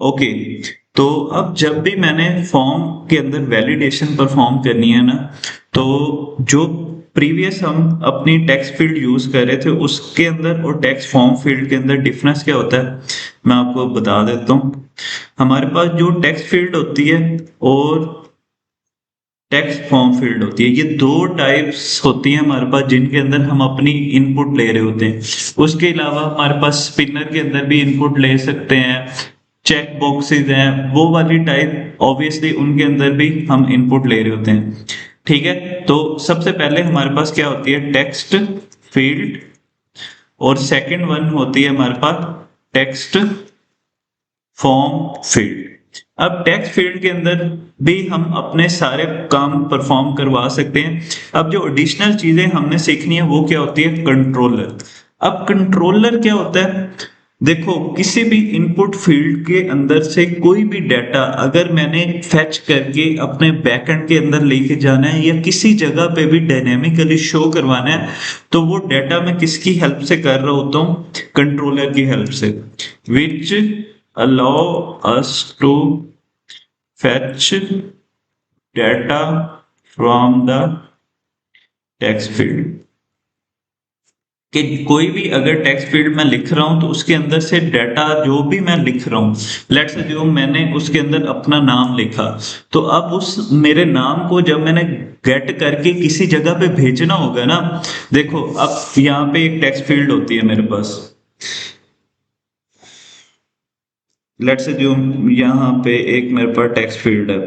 Okay. तो अब जब भी मैंने फॉर्म के अंदर वैलिडेशन परफॉर्म करनी है ना, तो जो प्रीवियस हम अपनी टेक्स्ट फील्ड यूज कर रहे थे उसके अंदर और टेक्स्ट फॉर्म फील्ड के अंदर डिफरेंस क्या होता है, मैं आपको बता देता हूँ। हमारे पास जो टेक्स्ट फील्ड होती है और टेक्स्ट फॉर्म फील्ड होती है, ये दो टाइप्स होती हैं हमारे पास जिनके अंदर हम अपनी इनपुट ले रहे होते हैं। उसके अलावा हमारे पास स्पिनर के अंदर भी इनपुट ले सकते हैं, चेक बॉक्सेस हैं, वो वाली टाइप ऑब्वियसली उनके अंदर भी हम इनपुट ले रहे होते हैं। ठीक है, तो सबसे पहले हमारे पास क्या होती है, टेक्स्ट फील्ड, और सेकंड वन होती है हमारे पास टेक्स्ट फॉर्म फील्ड। अब टेक्स्ट फील्ड के अंदर भी हम अपने सारे काम परफॉर्म करवा सकते हैं। अब जो एडिशनल चीजें हमने सीखनी है वो क्या होती है, कंट्रोलर। अब कंट्रोलर क्या होता है, देखो किसी भी इनपुट फील्ड के अंदर से कोई भी डाटा अगर मैंने फेच करके अपने बैकएंड के अंदर लेके जाना है या किसी जगह पे भी डायनेमिकली शो करवाना है, तो वो डाटा मैं किसकी हेल्प से कर रहा होता हूँ, कंट्रोलर की हेल्प से, विच allow us to fetch data from the text field। कि कोई भी अगर टेक्स्ट फील्ड में लिख रहा हूं तो उसके अंदर से डाटा जो भी मैं लिख रहा हूं, लेट्स जो मैंने उसके अंदर अपना नाम लिखा, तो अब उस मेरे नाम को जब मैंने गेट करके किसी जगह पे भेजना होगा ना, देखो अब यहाँ पे एक टेक्स्ट फील्ड होती है मेरे पास, लेट्स जो यहाँ पे एक मेरे पास टेक्स्ट फील्ड है,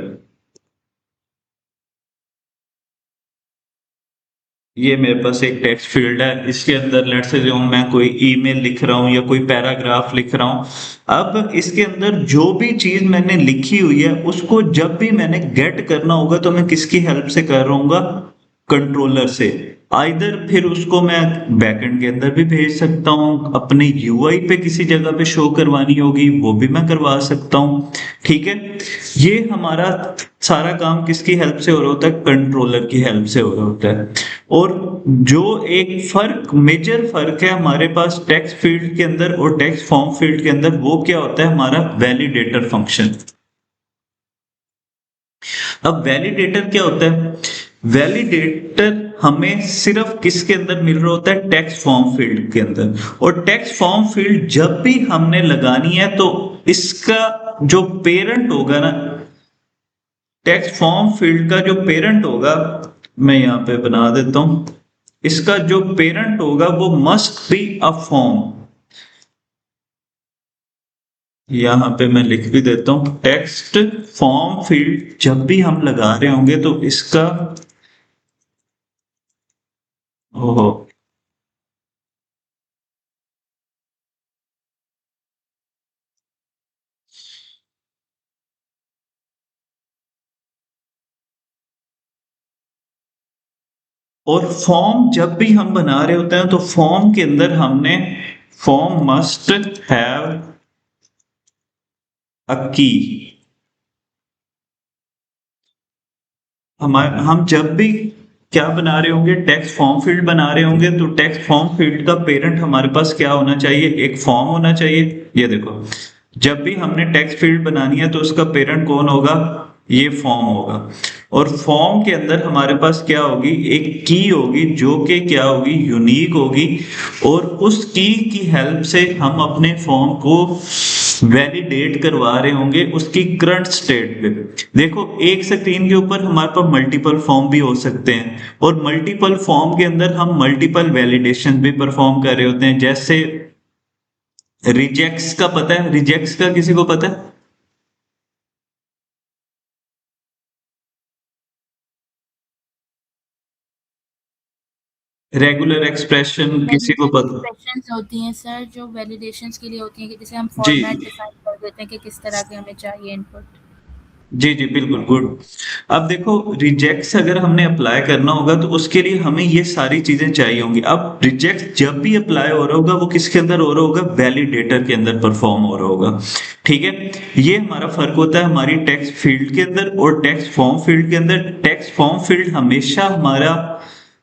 ये मेरे पास एक टेक्स्ट फील्ड है, इसके अंदर लेट्स से जो मैं कोई ईमेल लिख रहा हूँ या कोई पैराग्राफ लिख रहा हूँ। अब इसके अंदर जो भी चीज मैंने लिखी हुई है उसको जब भी मैंने गेट करना होगा तो मैं किसकी हेल्प से कर रहूंगा, कंट्रोलर से। आइदर फिर उसको मैं बैकएंड के अंदर भी भेज सकता हूँ, अपने यूआई पे किसी जगह पे शो करवानी होगी वो भी मैं करवा सकता हूँ। ठीक है, ये हमारा सारा काम किसकी हेल्प से हो रहा होता है, कंट्रोलर की हेल्प से हो रहा होता है। और जो एक फर्क, मेजर फर्क है हमारे पास टेक्स्ट फील्ड के अंदर और टेक्स्ट फॉर्म फील्ड के अंदर, वो क्या होता है, हमारा वैलिडेटर फंक्शन। अब वैलिडेटर क्या होता है, वैलिडेटर हमें सिर्फ किसके अंदर मिल रहा होता है, टेक्स्ट फॉर्म फील्ड के अंदर। और टेक्स्ट फॉर्म फील्ड जब भी हमने लगानी है तो इसका जो पेरेंट होगा ना, टेक्स्ट फॉर्म फील्ड का जो पेरेंट होगा, मैं यहाँ पे बना देता हूं, इसका जो पेरेंट होगा वो मस्ट बी अ फॉर्म। यहाँ पे मैं लिख भी देता हूं, टेक्स्ट फॉर्म फील्ड जब भी हम लगा रहे होंगे तो इसका, ओहो, और फॉर्म जब भी हम बना रहे होते हैं तो फॉर्म के अंदर हमने, फॉर्म मस्ट हैव अ की। हम जब भी क्या बना रहे होंगे, टेक्स्ट फॉर्म फील्ड बना रहे होंगे तो टेक्स्ट फॉर्म फील्ड का पेरेंट हमारे पास क्या होना चाहिए, एक फॉर्म होना चाहिए। ये देखो, जब भी हमने टेक्स्ट फील्ड बनानी है तो उसका पेरेंट कौन होगा, ये फॉर्म होगा। और फॉर्म के अंदर हमारे पास क्या होगी, एक की होगी जो कि क्या होगी, यूनिक होगी। और उस की हेल्प से हम अपने फॉर्म को वैलिडेट करवा रहे होंगे उसकी करंट स्टेट पे। देखो एक स्क्रीन के ऊपर हमारे पास मल्टीपल फॉर्म भी हो सकते हैं, और मल्टीपल फॉर्म के अंदर हम मल्टीपल वैलिडेशन भी परफॉर्म कर रहे होते हैं। जैसे रिजेक्ट्स का पता है, रिजेक्ट्स का किसी को पता है, रेगुलर एक्सप्रेशन किसी को रेगुलर पता? एक्सप्रेशंस होती हैं सर, जो वैलिडेशंस के लिए होती हैं, कि जिसे हम जी फॉर्मेट डिफाइन कर देते हैं कि किस तरह के हमें चाहिए इनपुट। जी जी बिल्कुल गुड। अब देखो रिजेक्ट्स अगर हमने अप्लाई करना होगा तो उसके लिए हमें ये सारी चीजें चाहिए होंगी। अब रिजेक्ट जब भी अप्लाई हो रहा होगा वो किसके अंदर हो रहा होगा, वैलिडेटर के अंदर परफॉर्म हो रहा होगा। ठीक है, ये हमारा फर्क होता है हमारी टेक्स्ट फील्ड के अंदर और टेक्स्ट फॉर्म फील्ड के अंदर। टेक्स्ट फॉर्म फील्ड हमेशा हमारा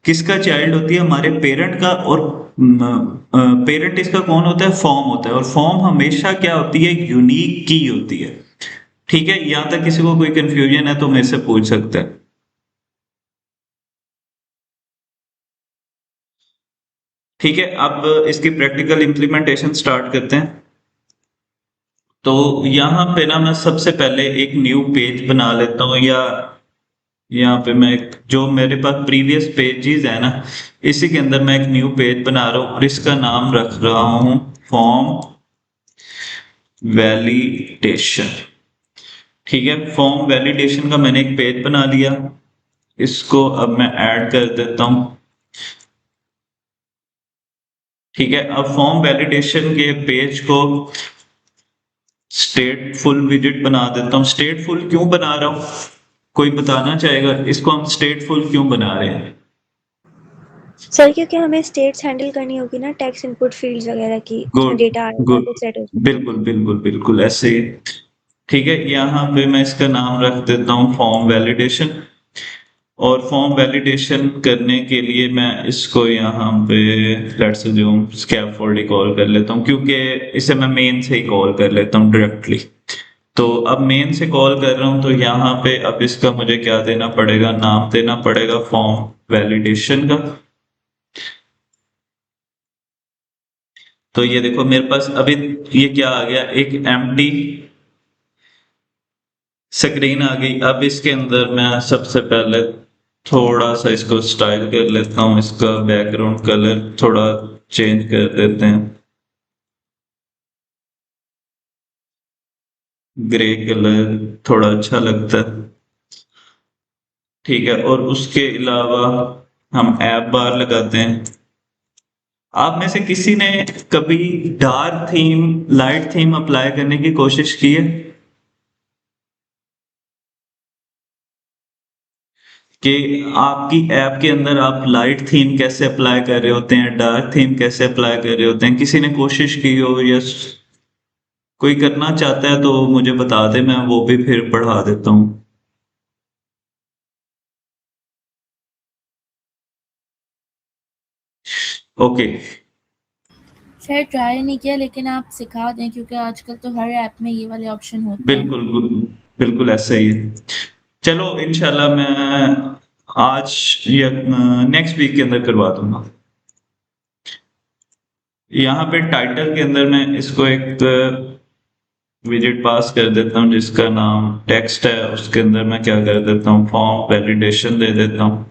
किसका चाइल्ड होती है, हमारे पेरेंट का, और पेरेंट इसका कौन होता है, फॉर्म होता है, और फॉर्म हमेशा क्या होती है, यूनिक की होती है। ठीक है, यहां तक किसी को कोई कंफ्यूजन है तो मेरे से पूछ सकता है। ठीक है, अब इसकी प्रैक्टिकल इम्प्लीमेंटेशन स्टार्ट करते हैं। तो यहाँ पे ना मैं सबसे पहले एक न्यू पेज बना लेता हूँ, या यहाँ पे मैं जो मेरे पास प्रीवियस पेजेस है ना, इसी के अंदर मैं एक न्यू पेज बना रहा हूँ और इसका नाम रख रहा हूँ फॉर्म वैलिडेशन। ठीक है, फॉर्म वैलिडेशन का मैंने एक पेज बना लिया, इसको अब मैं ऐड कर देता हूँ। ठीक है, अब फॉर्म वैलिडेशन के पेज को स्टेटफुल विजिट बना देता हूँ। स्टेटफुल क्यों बना रहा हूँ, कोई बताना चाहेगा इसको हम स्टेटफुल क्यों बना रहे हैं? सर क्योंकि हमें स्टेट्स हैंडल करनी होगी ना, टेक्स्ट इनपुट फील्ड्स वगैरह की, उसमें गुड, डेटा आएगा गुड, तो सेट हो जाए। बिल्कुल बिल्कुल बिल्कुल ऐसे ही। ठीक है, यहाँ पे मैं इसका नाम रख देता हूँ फॉर्म वैलिडेशन, और फॉर्म वैलिडेशन करने के लिए मैं इसको यहाँ पे लेट्स अज्यूम स्कैफोल्ड कॉल कर लेता हूँ, क्योंकि इसे मैं मेन से ही कॉल कर लेता हूँ डायरेक्टली। तो अब मेन से कॉल कर रहा हूँ, तो यहाँ पे अब इसका मुझे क्या देना पड़ेगा, नाम देना पड़ेगा फॉर्म वैलिडेशन का। तो ये देखो मेरे पास अभी ये क्या आ गया, एक एम्प्टी स्क्रीन आ गई। अब इसके अंदर मैं सबसे पहले थोड़ा सा इसको स्टाइल कर लेता हूँ, इसका बैकग्राउंड कलर थोड़ा चेंज कर देते हैं, ग्रे कलर थोड़ा अच्छा लगता है। ठीक है, और उसके अलावा हम ऐप बार लगाते हैं। आप में से किसी ने कभी dark theme, light theme apply करने की कोशिश की है? कि आपकी ऐप के अंदर आप लाइट थीम कैसे अप्लाई कर रहे होते हैं, डार्क थीम कैसे अप्लाई कर रहे होते हैं, किसी ने कोशिश की हो, या कोई करना चाहता है तो मुझे बता दे, मैं वो भी फिर पढ़ा देता हूँ। ओके, खैर ट्राई नहीं किया, लेकिन आप सिखा दें क्योंकि आजकल तो हर ऐप में ये वाले ऑप्शन होते हैं। बिल्कुल बिल्कुल ऐसा ही है। चलो इंशाल्लाह मैं आज या नेक्स्ट वीक के अंदर करवा दूंगा। यहाँ पे टाइटल के अंदर मैं इसको एक विजिट पास कर देता हूँ जिसका नाम टेक्स्ट है, उसके अंदर मैं क्या कर देता हूँ, फॉर्म वैलिडेशन दे देता हूँ।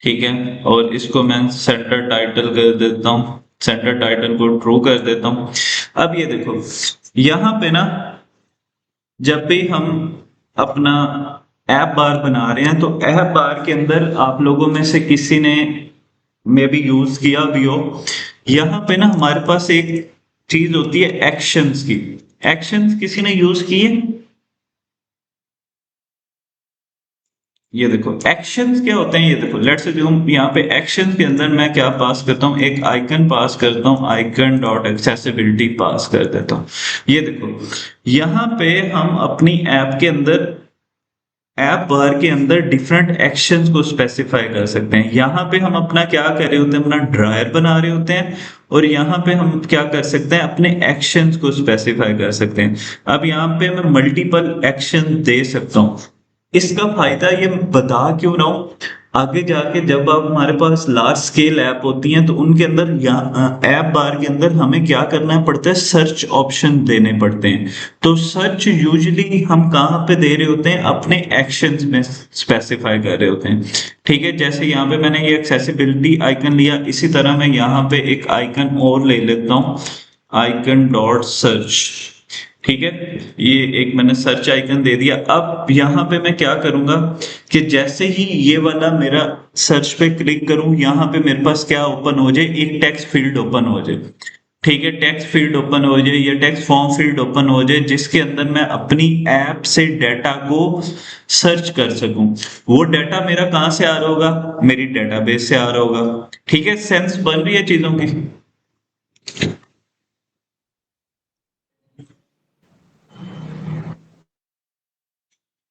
ठीक है, और इसको मैं सेंटर टाइटल कर देता हूँ, सेंटर टाइटल को ट्रू कर देता हूँ। अब ये देखो यहाँ पे ना, जब भी हम अपना ऐप बार बना रहे हैं, तो ऐप बार के अंदर आप लोगों में से किसी ने मे भी यूज किया भी हो, यहाँ पे ना हमारे पास एक चीज होती है एक्शंस की। एक्शंस किसी ने यूज किए? ये देखो एक्शंस क्या होते हैं, ये देखो लेट्स अज्यूम यहाँ पे एक्शंस के अंदर मैं क्या पास करता हूँ, एक आइकन पास करता हूँ, आइकन डॉट एक्सेसिबिलिटी पास कर देता हूँ। ये देखो यहाँ पे हम अपनी ऐप के अंदर, ऐप बार के अंदर डिफरेंट एक्शंस को स्पेसिफाई कर सकते हैं। यहाँ पे हम अपना क्या कर रहे होते हैं, अपना ड्रायर बना रहे होते हैं, और यहाँ पे हम क्या कर सकते हैं, अपने एक्शंस को स्पेसिफाई कर सकते हैं। अब यहाँ पे मैं मल्टीपल एक्शन दे सकता हूँ। इसका फायदा ये बता क्यों रहा हूँ, आगे जाके जब आप हमारे पास लार्ज स्केल ऐप होती हैं तो उनके अंदर या ऐप बार के अंदर हमें क्या करना पड़ता है, सर्च ऑप्शन देने पड़ते हैं। तो सर्च यूजुअली हम कहाँ पे दे रहे होते हैं, अपने एक्शंस में स्पेसिफाई कर रहे होते हैं। ठीक है, जैसे यहाँ पे मैंने ये एक्सेसिबिलिटी आइकन लिया, इसी तरह मैं यहाँ पे एक आइकन और ले लेता हूँ, आइकन डॉट सर्च। ठीक है, ये एक मैंने सर्च आइकन दे दिया। अब यहाँ पे मैं क्या करूंगा कि जैसे ही ये वाला मेरा सर्च पे क्लिक करूं, यहाँ पे मेरे पास क्या ओपन हो जाए, एक टेक्स्ट फील्ड ओपन हो जाए। ठीक है, टेक्स्ट फील्ड ओपन हो जाए या टेक्स्ट फॉर्म फील्ड ओपन हो जाए, जिसके अंदर मैं अपनी ऐप से डाटा को सर्च कर सकूं। वो डाटा मेरा कहाँ से आ रहा होगा, मेरी डेटाबेस से आ रहा होगा। ठीक है, सेंस बन रही है चीजों की?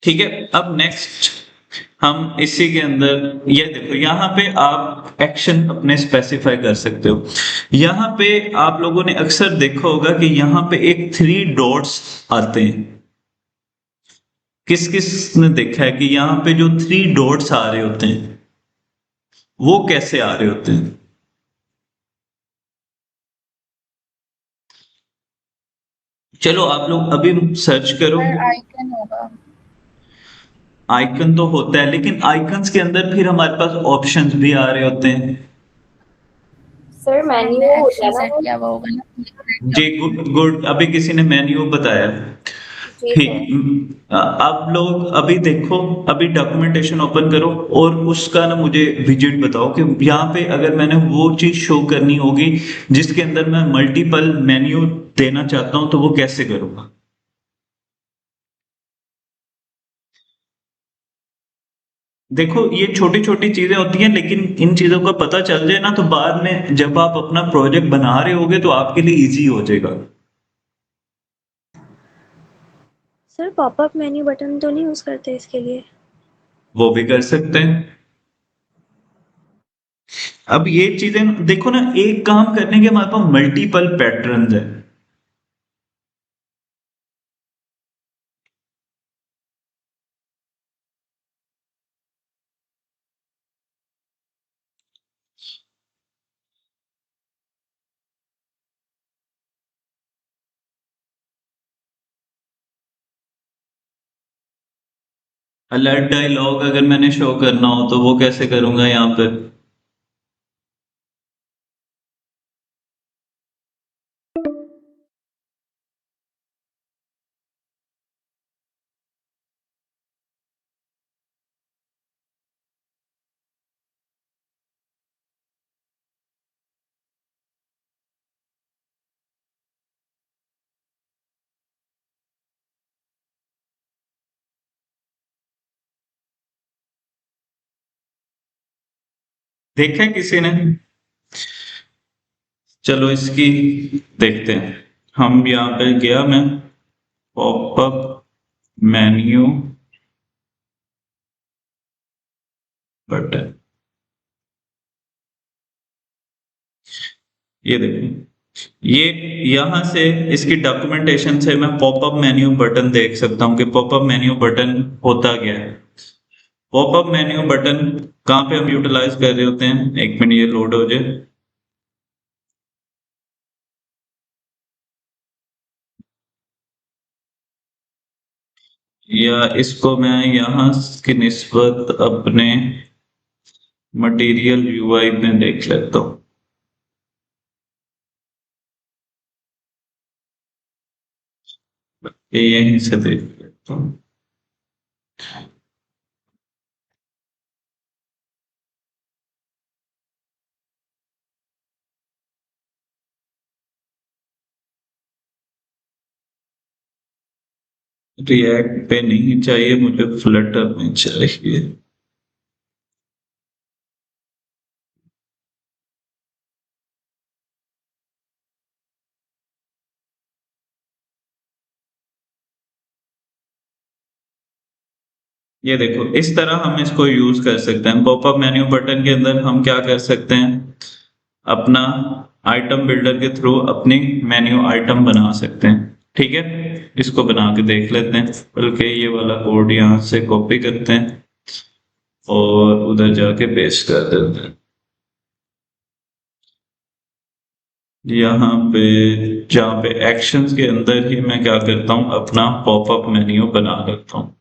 ठीक है, अब नेक्स्ट हम इसी के अंदर ये देखो, यहाँ पे आप एक्शन अपने स्पेसिफाई कर सकते हो। यहाँ पे आप लोगों ने अक्सर देखा होगा कि यहाँ पे एक 3 डॉट्स आते हैं। किस किस ने देखा है कि यहाँ पे जो 3 डॉट्स आ रहे होते हैं वो कैसे आ रहे होते हैं? चलो आप लोग अभी सर्च करो। सर आइकन होगा। आइकन तो होता है, लेकिन आइकन्स के अंदर फिर हमारे पास ऑप्शंस भी आ रहे होते हैं। सर हमने मेन्यू होता एक्शन है ना सेट वो? किया हुआ होगा ना। जी गुड गुड, अभी किसी ने मेन्यू बताया। जी ठीक। सर। आप लोग अभी देखो, अभी डॉक्यूमेंटेशन ओपन करो और उसका ना मुझे विजिट बताओ कि यहाँ पे अगर मैंने वो चीज शो करनी होगी जिसके अंदर मैं मल्टीपल मेन्यू देना चाहता हूं, तो वो कैसे करूंगा? देखो ये छोटी छोटी चीजें होती हैं, लेकिन इन चीजों का पता चल जाए ना तो बाद में जब आप अपना प्रोजेक्ट बना रहे होगे तो आपके लिए इजी हो जाएगा। सर पॉपअप मेन्यू बटन तो नहीं यूज़ करते इसके लिए? वो भी कर सकते हैं। अब ये चीजें देखो ना, एक काम करने के हमारे पास मल्टीपल पैटर्न्स है। अलर्ट डायलॉग अगर मैंने शो करना हो तो वो कैसे करूंगा यहाँ पे? देखा है किसी ने? चलो इसकी देखते हैं। हम यहाँ पे गया मैं, पॉपअप मेन्यू बटन, ये देखो, ये यहाँ से इसकी डॉक्यूमेंटेशन से मैं पॉपअप मेन्यू बटन देख सकता हूँ कि पॉपअप मेन्यू बटन होता क्या है। पॉपअप मेन्यू बटन कहाँ पे हम यूटिलाइज कर रहे होते हैं? एक मिनट ये लोड हो जाए। या इसको मैं यहाँ की निस्बत अपने मटेरियल यूआई में देख लेता हूँ। ये यहीं से देख लेता हूँ। रिएक्ट पे नहीं चाहिए मुझे, फ्लटर में चाहिए। ये देखो, इस तरह हम इसको यूज कर सकते हैं। पॉपअप मेन्यू बटन के अंदर हम क्या कर सकते हैं? अपना आइटम बिल्डर के थ्रू अपनी मेन्यू आइटम बना सकते हैं। ठीक है, इसको बना के देख लेते हैं। बल्कि ये वाला कोड यहाँ से कॉपी करते हैं और उधर जाके पेस्ट कर देते हैं। यहाँ पे जहाँ पे एक्शंस के अंदर ही मैं क्या करता हूँ, अपना पॉपअप मेन्यू बना लेता हूँ।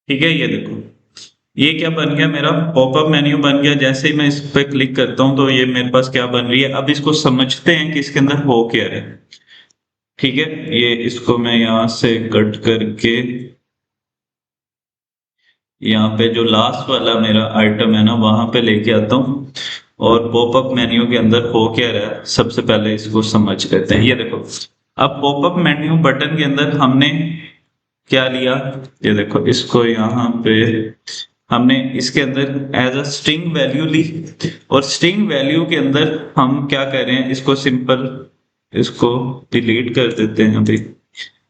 ठीक है, ये देखो, ये क्या बन गया, मेरा पॉपअप मेन्यू बन गया। जैसे ही मैं इस पे क्लिक करता हूँ तो ये मेरे पास क्या बन रही है। अब इसको समझते हैं कि इसके अंदर हो क्या है। ठीक है, ये इसको मैं यहाँ से कट करके यहाँ पे जो लास्ट वाला मेरा आइटम है ना वहां पे लेके आता हूँ और पॉपअप मेन्यू के अंदर हो क्या रहा है सबसे पहले इसको समझ लेते हैं। ये देखो, अब पॉपअप मेन्यू बटन के अंदर हमने क्या लिया, ये देखो, इसको यहाँ पे हमने इसके अंदर एज अ स्ट्रिंग वैल्यू ली, और स्ट्रिंग वैल्यू के अंदर हम क्या कर रहे हैं, इसको सिंपल इसको डिलीट कर देते हैं अभी।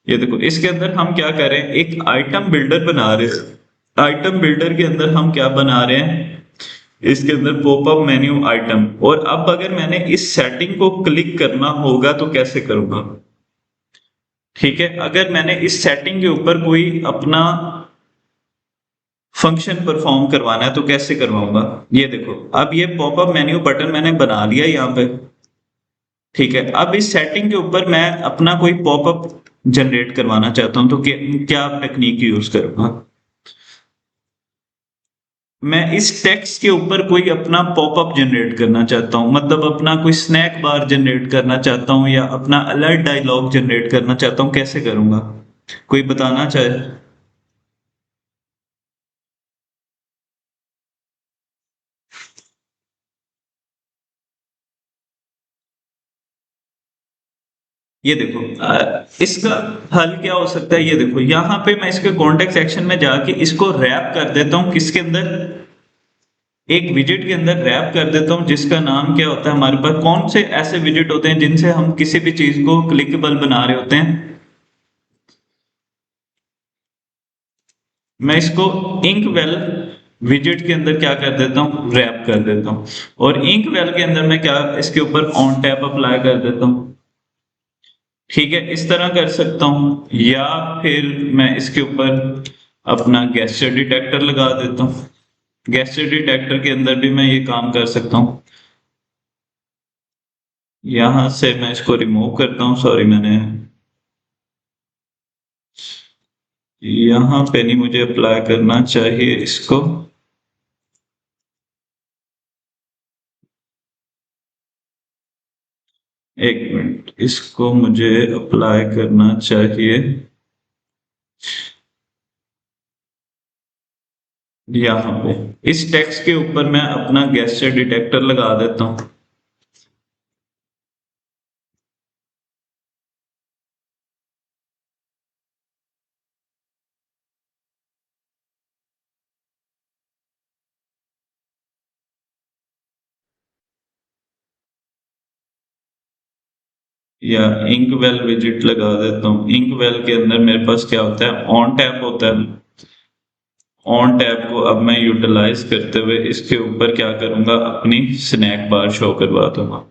ये देखो इसके अंदर हम क्या कर रहे हैं, एक आइटम बिल्डर बना रहे हैं। आइटम बिल्डर के अंदर हम क्या बना रहे हैं, इसके अंदर पॉपअप मेन्यू आइटम। और अब अगर मैंने इस सेटिंग को क्लिक करना होगा तो कैसे करूंगा, ठीक है। अगर मैंने इस सेटिंग के ऊपर कोई अपना फंक्शन परफॉर्म करवाना है तो कैसे करवाऊंगा, ये देखो अब ये पॉपअप मेन्यू बटन मैंने बना लिया यहाँ पे, ठीक है। अब इस सेटिंग के ऊपर मैं अपना कोई पॉपअप जनरेट करवाना चाहता हूं तो क्या टेक्निक यूज करूंगा, मैं इस टेक्स्ट के ऊपर कोई अपना पॉपअप जनरेट करना चाहता हूं, मतलब अपना कोई स्नैक बार जनरेट करना चाहता हूं या अपना अलर्ट डायलॉग जनरेट करना चाहता हूं, कैसे करूंगा, कोई बताना चाहे। ये देखो इसका हल क्या हो सकता है, ये देखो यहाँ पे मैं इसके कॉन्टेक्स्ट सेक्शन में जाके इसको रैप कर देता हूँ, किसके अंदर, एक विजिट के अंदर रैप कर देता हूँ, जिसका नाम क्या होता है, हमारे पास कौन से ऐसे विजिट होते हैं जिनसे हम किसी भी चीज को क्लिकेबल बना रहे होते हैं। मैं इसको इंक वेल विजिट के अंदर क्या कर देता हूँ, रैप कर देता हूँ, और इंक वेल के अंदर मैं क्या इसके ऊपर ऑन टैप अप्लाई कर देता हूँ, ठीक है। इस तरह कर सकता हूं, या फिर मैं इसके ऊपर अपना गेस्चर डिटेक्टर लगा देता हूं। गेस्चर डिटेक्टर के अंदर भी मैं ये काम कर सकता हूं। यहां से मैं इसको रिमूव करता हूं, सॉरी मैंने यहां पे नहीं, मुझे अप्लाई करना चाहिए इसको। एक मिनट, इसको मुझे अप्लाई करना चाहिए यहाँ पे, इस टेक्स्ट के ऊपर मैं अपना गेस्चर डिटेक्टर लगा देता हूँ। या इंक वेल विजिट लगा देता हूँ। इंक वेल के अंदर मेरे पास क्या होता है, ऑन टैप होता है। ऑन टैप को अब मैं यूटिलाइज करते हुए इसके ऊपर क्या करूंगा, अपनी स्नैक बार शो करवा दूंगा,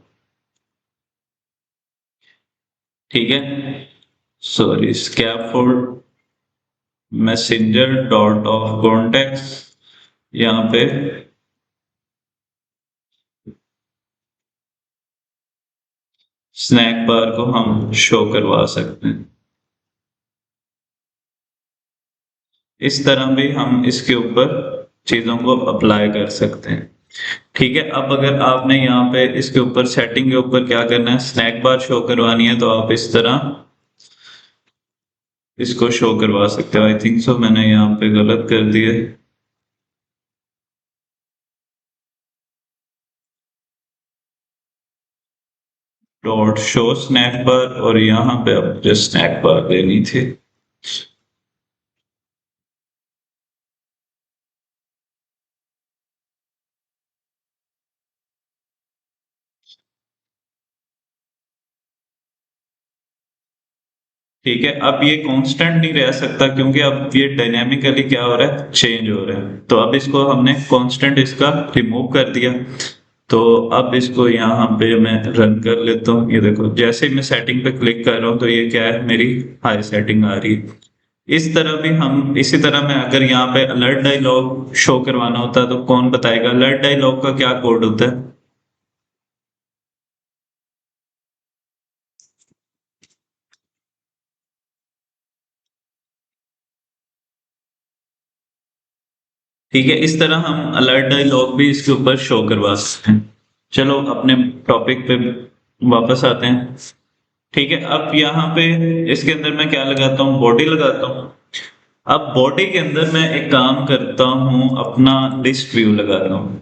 ठीक है। Sorry, scaffold messenger dot of contact, यहाँ पे स्नैक बार को हम शो करवा सकते हैं। इस तरह भी हम इसके ऊपर चीजों को अप्लाई कर सकते हैं, ठीक है। अब अगर आपने यहाँ पे इसके ऊपर सेटिंग के ऊपर क्या करना है, स्नैक बार शो करवानी है, तो आप इस तरह इसको शो करवा सकते हो। आई थिंक सो मैंने यहाँ पे गलत कर दिया, डॉट शो स्नैक बार, और यहाँ पे अब मुझे स्नैक बार देनी थी। ठीक है, अब ये कांस्टेंट नहीं रह सकता क्योंकि अब ये डायनेमिकली क्या हो रहा है, चेंज हो रहा है। तो अब इसको हमने कांस्टेंट इसका रिमूव कर दिया। तो अब इसको यहाँ पे मैं रन कर लेता हूँ। ये देखो जैसे ही मैं सेटिंग पे क्लिक कर रहा हूँ तो ये क्या है, मेरी हाई सेटिंग आ रही है। इस तरह भी हम, इसी तरह मैं अगर यहाँ पे अलर्ट डायलॉग शो करवाना होता है तो कौन बताएगा, अलर्ट डायलॉग का क्या कोड होता है। ठीक है, इस तरह हम अलर्ट डायलॉग भी इसके ऊपर शो करवा सकते हैं। चलो अपने टॉपिक पे वापस आते हैं। ठीक है, अब यहाँ पे इसके अंदर मैं क्या लगाता हूँ, बॉडी लगाता हूँ। अब बॉडी के अंदर मैं एक काम करता हूँ, अपना लिस्ट व्यू लगाता हूँ।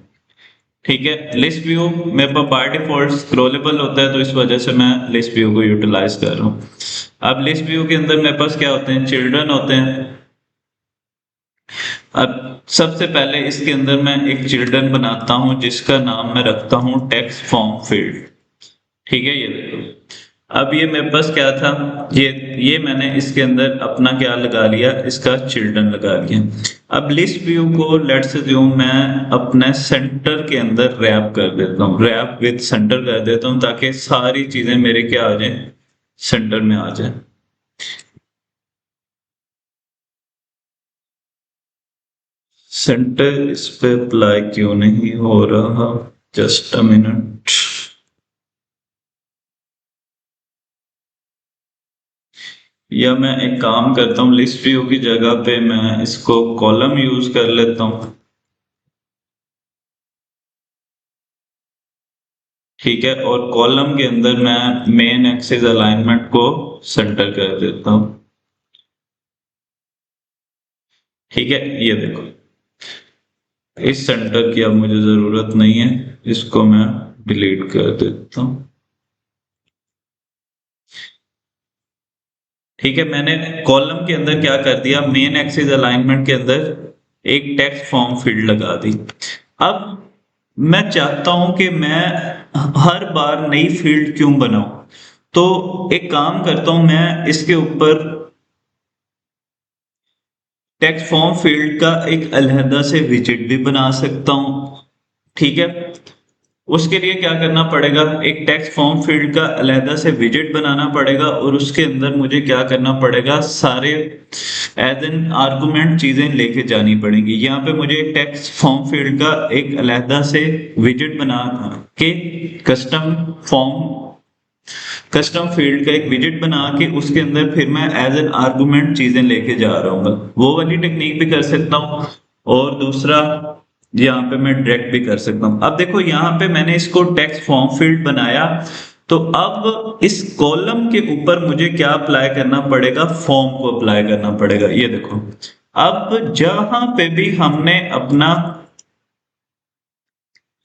ठीक है, लिस्ट व्यू मेरे पास बाय डिफॉल्ट स्क्रॉलेबल होता है, तो इस वजह से मैं लिस्ट व्यू को यूटिलाइज कर रहा हूँ। अब लिस्ट व्यू के अंदर मेरे पास क्या होते हैं, चिल्ड्रन होते हैं, अब सबसे पहले इसके अंदर मैं एक चिल्ड्रन बनाता हूं जिसका नाम मैं रखता हूं टेक्स्ट फॉर्म फील्ड। ठीक है, ये देखो अब ये मेरे पास क्या था, ये मैंने इसके अंदर अपना क्या लगा लिया, इसका चिल्ड्रन लगा लिया। अब लिस्ट व्यू को लेट्स अज्यूम मैं अपने सेंटर के अंदर रैप कर देता हूँ, रैप विद सेंटर कर देता हूँ ताकि सारी चीजें मेरे क्या आ जाए, सेंटर में आ जाए। सेंटर इस पे अप्लाई क्यों नहीं हो रहा, जस्ट अ मिनट। या मैं एक काम करता हूँ, लिस्ट व्यू की जगह पे मैं इसको कॉलम यूज कर लेता हूँ। ठीक है, और कॉलम के अंदर मैं मेन एक्सिस अलाइनमेंट को सेंटर कर देता हूँ। ठीक है, ये देखो इस सेंटर की अब मुझे जरूरत नहीं है, इसको मैं डिलीट कर देता हूँ। ठीक है, मैंने कॉलम के अंदर क्या कर दिया, मेन एक्सिस अलाइनमेंट के अंदर एक टेक्स्ट फॉर्म फील्ड लगा दी। अब मैं चाहता हूं कि मैं हर बार नई फील्ड क्यों बनाऊं, तो एक काम करता हूं, मैं इसके ऊपर टेक्स्ट फॉर्म फील्ड का एक अलहदा से विजेट भी बना सकता हूं। ठीक है, उसके लिए क्या करना पड़ेगा, एक टेक्स्ट फॉर्म फील्ड का अलहदा से विजेट बनाना पड़ेगा और उसके अंदर मुझे क्या करना पड़ेगा, सारे एज एन आर्गुमेंट चीजें लेके जानी पड़ेंगी। यहाँ पे मुझे एक टेक्स्ट फॉर्म फील्ड का एक अलहदा से विजेट बना के कस्टम फील्ड का एक विजेट बना के उसके अंदर फिर मैं एज एन आर्गुमेंट चीजें लेके जा रहा हूँ। वो वाली टेक्निक भी कर सकता हूँ और दूसरा यहाँ पे मैं डायरेक्ट भी कर सकता हूँ। अब देखो यहाँ पे मैंने इसको टेक्स्ट फॉर्म फील्ड बनाया, तो अब इस कॉलम के ऊपर मुझे क्या अप्लाई करना पड़ेगा, फॉर्म को अप्लाई करना पड़ेगा। ये देखो अब जहां पे भी हमने अपना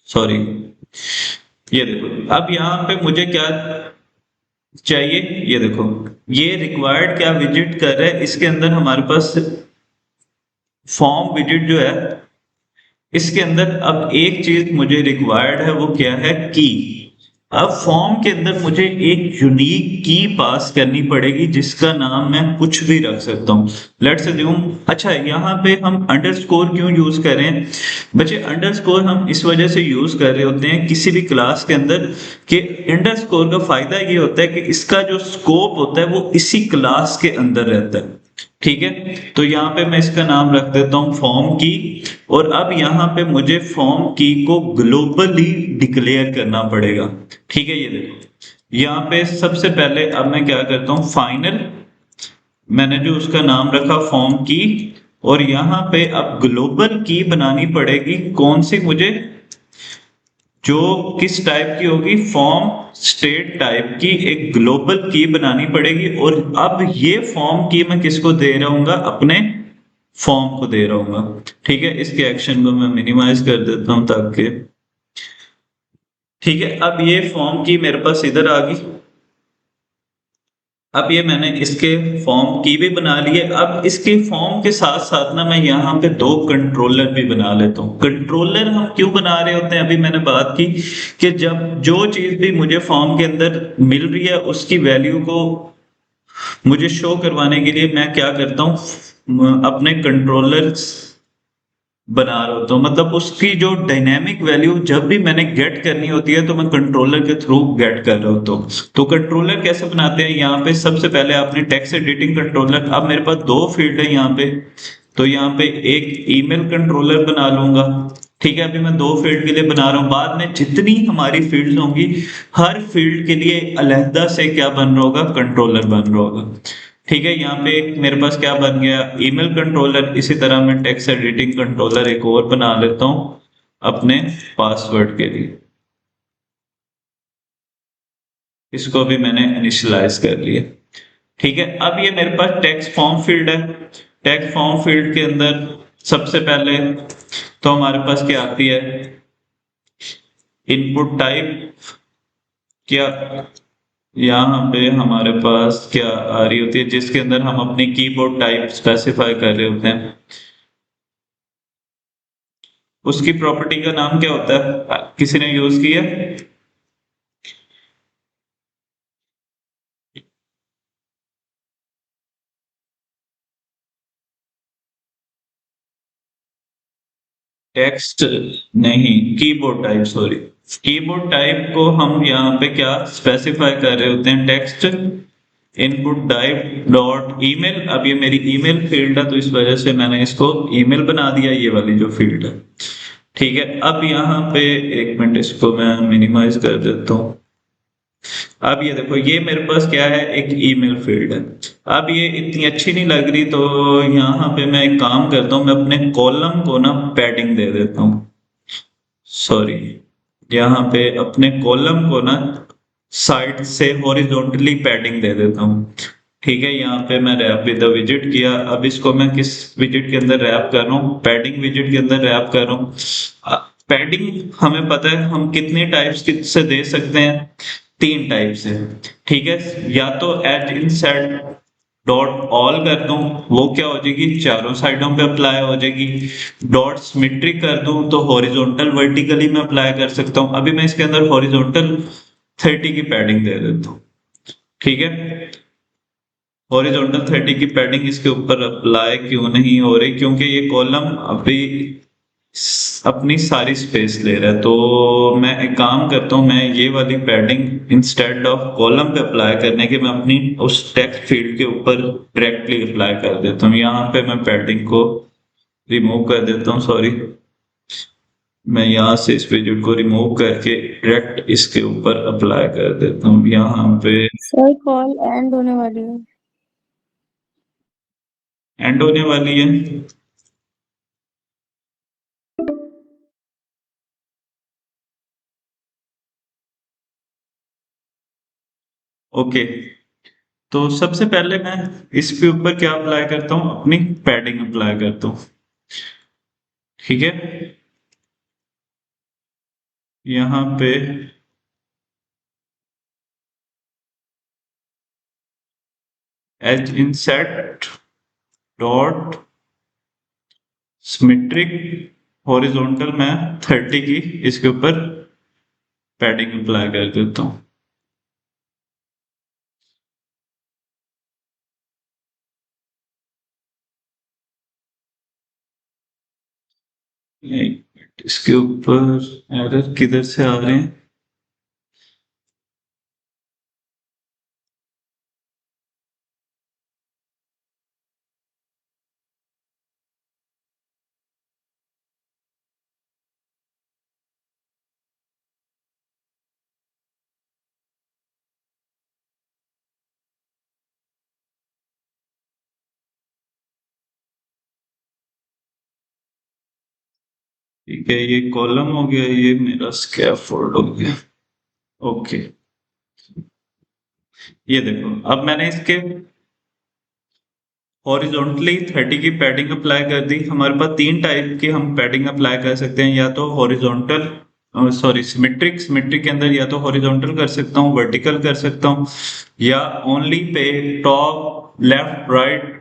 सॉरी ये देखो अब यहाँ पे मुझे क्या चाहिए, ये देखो ये रिक्वायर्ड क्या विजिट कर रहा है, इसके अंदर हमारे पास फॉर्म विजिट जो है इसके अंदर अब एक चीज मुझे रिक्वायर्ड है, वो क्या है, की। अब फॉर्म के अंदर मुझे एक यूनिक की पास करनी पड़ेगी जिसका नाम मैं कुछ भी रख सकता हूँ। लेट्स अज्यूम, अच्छा यहाँ पे हम अंडरस्कोर क्यों यूज कर रहे हैं बच्चे, अंडरस्कोर हम इस वजह से यूज कर रहे होते हैं किसी भी क्लास के अंदर कि अंडरस्कोर का फायदा ये होता है कि इसका जो स्कोप होता है वो इसी क्लास के अंदर रहता है। ठीक है, तो यहाँ पे मैं इसका नाम रख देता हूँ फॉर्म की, और अब यहाँ पे मुझे फॉर्म की को ग्लोबली डिक्लेयर करना पड़ेगा। ठीक है, ये देखो यहाँ पे सबसे पहले अब मैं क्या करता हूँ, फाइनल मैंने जो उसका नाम रखा फॉर्म की, और यहाँ पे अब ग्लोबल की बनानी पड़ेगी, कौन सी मुझे, जो किस टाइप की होगी, फॉर्म स्टेट टाइप की एक ग्लोबल की बनानी पड़ेगी। और अब ये फॉर्म की मैं किसको दे रहा हूँ, अपने फॉर्म को दे रहा हूँ। ठीक है, इसके एक्शन को मैं मिनिमाइज कर देता हूँ ताकि, ठीक है, अब ये फॉर्म की मेरे पास इधर आ गई। अब ये मैंने इसके फॉर्म की भी बना लिए। अब इसके फॉर्म के साथ साथ ना मैं यहाँ पे दो कंट्रोलर भी बना लेता हूँ। कंट्रोलर हम क्यों बना रहे होते हैं, अभी मैंने बात की कि जब जो चीज भी मुझे फॉर्म के अंदर मिल रही है उसकी वैल्यू को मुझे शो करवाने के लिए मैं क्या करता हूँ, अपने कंट्रोलर बना रहा होता हूँ। मतलब उसकी जो डायनेमिक वैल्यू जब भी मैंने गेट करनी होती है तो मैं कंट्रोलर के थ्रू गेट कर रहा होता हूँ। तो कंट्रोलर कैसे बनाते हैं, यहाँ पे सबसे पहले आपने टेक्स्ट एडिटिंग कंट्रोलर, अब मेरे पास दो फील्ड है यहाँ पे, तो यहाँ पे एक ईमेल कंट्रोलर बना लूंगा। ठीक है, अभी मैं दो फील्ड के लिए बना रहा हूँ, बाद में जितनी हमारी फील्ड होंगी हर फील्ड के लिए अलहदा से क्या बन रहा होगा, कंट्रोलर बन रहा होगा। ठीक है, यहाँ पे मेरे पास क्या बन गया, ईमेल कंट्रोलर। इसी तरह मैं टेक्स्ट एडिटिंग कंट्रोलर एक और बना लेता हूँ अपने पासवर्ड के लिए, इसको भी मैंने इनिशियलाइज कर लिया। ठीक है, अब ये मेरे पास टेक्स्ट फॉर्म फील्ड है। टेक्स्ट फॉर्म फील्ड के अंदर सबसे पहले तो हमारे पास क्या आती है, इनपुट टाइप, क्या यहाँ पे हमारे पास क्या आ रही होती है, जिसके अंदर हम अपनी कीबोर्ड टाइप स्पेसिफाई कर रहे होते हैं। उसकी प्रॉपर्टी का नाम क्या होता है, किसी ने यूज किया? टेक्स्ट नहीं, keyboard type, sorry. Keyboard type को हम यहाँ पे क्या स्पेसिफाई कर रहे होते हैं, text input type dot email. अब ये मेरी ईमेल फील्ड है तो इस वजह से मैंने इसको ईमेल बना दिया, ये वाली जो फील्ड है। ठीक है, अब यहाँ पे एक मिनट, इसको मैं मिनिमाइज कर देता हूँ। अब ये देखो, ये मेरे पास क्या है, एक ईमेल फील्ड है। अब ये इतनी अच्छी नहीं लग रही, तो यहाँ पे मैं एक काम करता हूँ, मैं अपने कॉलम को ना पैडिंग दे देता हूँ। सॉरी, यहाँ पे अपने कॉलम को ना साइड से हॉरिजॉन्टली पैडिंग दे देता हूँ। ठीक है, यहाँ पे मैं रैप विद विजिट किया। अब इसको मैं किस विजिट के अंदर रैप कर रहा हूँ, पैडिंग विजिट के अंदर रैप कर रहा हूँ। पैडिंग हमें पता है हम कितने टाइप्स से दे सकते हैं, 3 टाइप से। ठीक है, या तो एट इनसेट डॉट ऑल कर दूं, वो क्या हो जाएगी, चारों साइडों पे अप्लाई हो जाएगी। डॉट सिमेट्रिक कर दूं तो हॉरिजॉन्टल वर्टिकली मैं अप्लाई कर सकता हूं। अभी मैं इसके अंदर हॉरिजॉन्टल 30 की पैडिंग दे देता हूं। ठीक है, हॉरिजॉन्टल 30 की पैडिंग इसके ऊपर अप्लाई क्यों नहीं हो रही, क्योंकि ये कॉलम अभी अपनी सारी स्पेस ले रहा है। तो मैं एक काम करता हूँ, मैं ये वाली पैडिंग इंस्टेड ऑफ कॉलम पे अप्लाई करने के मैं अपनी उस टेक्स्ट फील्ड के ऊपर डायरेक्टली अप्लाई कर देता हूँ। यहाँ पे मैं पैडिंग को रिमूव कर देता हूँ, सॉरी, मैं यहाँ से इस विजिट को रिमूव करके डायरेक्ट इसके ऊपर अप्लाई कर देता हूँ। यहाँ पे सर कॉल एंड होने वाली है। एंड होने वाली है। ओके, तो सबसे पहले मैं इसके ऊपर क्या अप्लाई करता हूँ, अपनी पैडिंग अप्लाई करता हूँ। ठीक है, यहाँ पे as inset dot symmetric horizontal मैं 30 की इसके ऊपर पैडिंग अप्लाई कर देता हूँ। एक मिनट, इसके ऊपर एरर किधर से आ रहे हैं, ठीक है, ये कॉलम हो गया, ये मेरा स्कैफोल्ड हो गया। ओके, ये देखो, अब मैंने इसके हॉरिजॉन्टली 30 की पैडिंग अप्लाई कर दी। हमारे पास 3 टाइप की हम पैडिंग अप्लाई कर सकते हैं, या तो हॉरिजॉन्टल, सॉरी सिमेट्रिक, सिमेट्रिक के अंदर या तो हॉरिजॉन्टल कर सकता हूँ, वर्टिकल कर सकता हूँ, या only pay top left right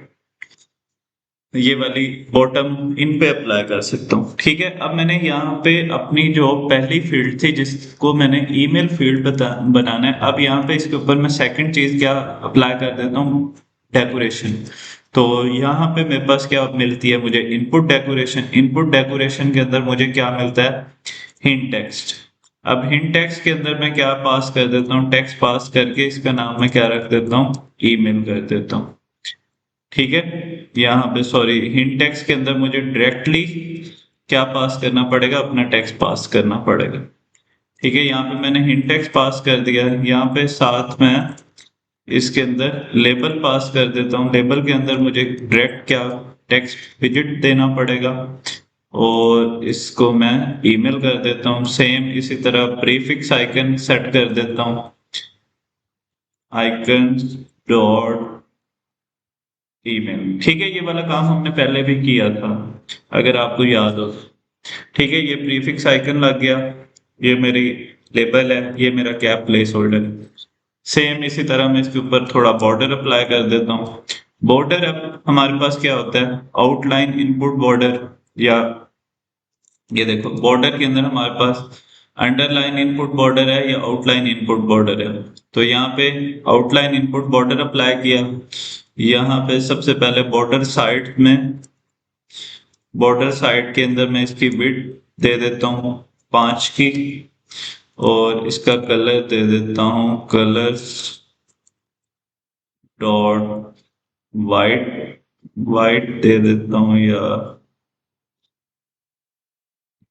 ये वाली बॉटम, इन पे अप्लाई कर सकता हूँ। ठीक है, अब मैंने यहाँ पे अपनी जो पहली फील्ड थी जिसको मैंने ईमेल फील्ड बनाना है, अब यहाँ पे इसके ऊपर मैं सेकंड चीज क्या अप्लाई कर देता हूँ, डेकोरेशन। तो यहाँ पे मेरे पास क्या मिलती है मुझे, इनपुट डेकोरेशन। इनपुट डेकोरेशन के अंदर मुझे क्या मिलता है, हिंट टेक्स्ट। अब हिंट टेक्स्ट के अंदर मैं क्या पास कर देता हूँ, टेक्स्ट पास करके इसका नाम मैं क्या रख देता हूँ, ईमेल कर देता हूँ। ठीक है, यहाँ पे सॉरी, हिंट टेक्स्ट के अंदर मुझे डायरेक्टली क्या पास करना पड़ेगा, अपना टेक्स्ट पास करना पड़ेगा। ठीक है, यहाँ पे मैंने हिंट टेक्स्ट पास कर दिया। यहाँ पे साथ में इसके अंदर लेबल पास कर देता हूँ। लेबल के अंदर मुझे डायरेक्ट क्या टेक्स्ट विजिट देना पड़ेगा, और इसको मैं ईमेल कर देता हूँ। सेम इसी तरह प्रीफिक्स आइकन सेट कर देता हूँ, आइकन डॉट ईमेल। ठीक है, ये वाला काम हमने पहले भी किया था, अगर आपको याद हो। ठीक है, ये प्रीफिक्स आइकन लग गया, ये मेरी लेबल है, ये मेरा कैप प्लेस होल्डर है। सेम इसी तरह मैं इसके ऊपर थोड़ा बॉर्डर अप्लाई कर देता हूँ। बॉर्डर अब हमारे पास क्या होता है, आउटलाइन इनपुट बॉर्डर, या ये देखो बॉर्डर के अंदर हमारे पास अंडरलाइन इनपुट बॉर्डर है या आउटलाइन इनपुट बॉर्डर है। तो यहाँ पे आउटलाइन इनपुट बॉर्डर अप्लाई किया। यहाँ पे सबसे पहले बॉर्डर साइड के अंदर मैं इसकी विड्थ दे देता हूँ 5 की, और इसका कलर दे देता हूँ कलर्स डॉट वाइट, वाइट दे देता हूँ या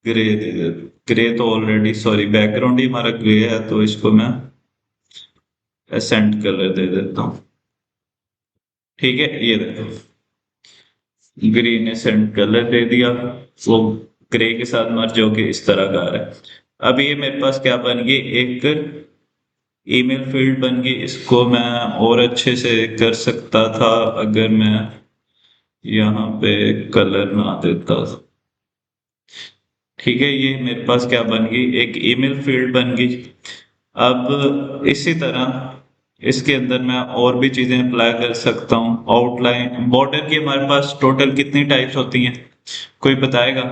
ग्रे दे देता। ग्रे तो ऑलरेडी, सॉरी बैकग्राउंड ही हमारा ग्रे है, तो इसको मैं एसेंट कलर दे देता हूँ। ठीक है, ये देखो ग्रीन एसेंट कलर दे दिया, वो ग्रे के साथ मर्ज होके इस तरह का आ रहा है। अब ये मेरे पास क्या बन गई, एक ईमेल फील्ड बन गई। इसको मैं और अच्छे से कर सकता था अगर मैं यहाँ पे कलर ना देता। ठीक है, ये मेरे पास क्या बन गई, एक ईमेल फील्ड बन गई। अब इसी तरह इसके अंदर मैं और भी चीजें अप्लाई कर सकता हूँ। आउटलाइन बॉर्डर की हमारे पास टोटल कितनी टाइप्स होती हैं, कोई बताएगा?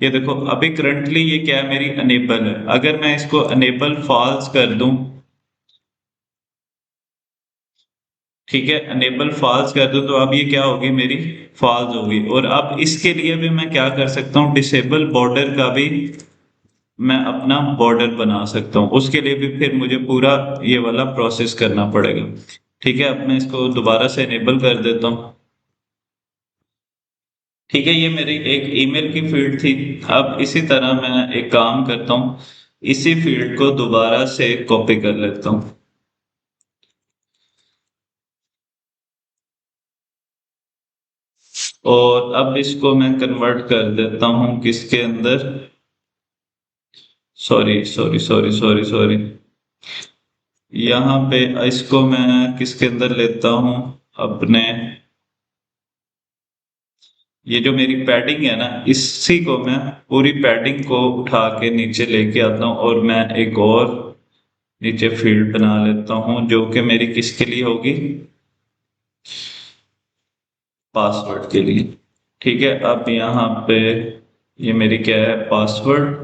ये देखो अभी करंटली ये क्या है, मेरी अनेबल है। अगर मैं इसको अनेबल फॉल्स कर दूं, ठीक है, अनेबल फॉल्स कर दूं, तो अब ये क्या होगी, मेरी फॉल्स होगी। और अब इसके लिए भी मैं क्या कर सकता हूँ, डिसेबल बॉर्डर का भी मैं अपना बॉर्डर बना सकता हूँ। उसके लिए भी फिर मुझे पूरा ये वाला प्रोसेस करना पड़ेगा। ठीक है, अब मैं इसको दोबारा से इनेबल कर देता हूँ। ठीक है, ये मेरी एक ईमेल की फील्ड थी। अब इसी तरह मैं एक काम करता हूँ, इसी फील्ड को दोबारा से कॉपी कर लेता हूँ। और अब इसको मैं कन्वर्ट कर देता हूँ किसके अंदर, sorry sorry sorry sorry sorry, यहाँ पे इसको मैं किसके अंदर लेता हूँ, अपने ये जो मेरी पैडिंग है ना, इसी को मैं पूरी पैडिंग को उठा के नीचे लेके आता हूँ, और मैं एक और नीचे फील्ड बना लेता हूँ जो कि मेरी किसके लिए होगी, पासवर्ड के लिए। ठीक है, अब यहाँ पे ये मेरी क्या है, पासवर्ड।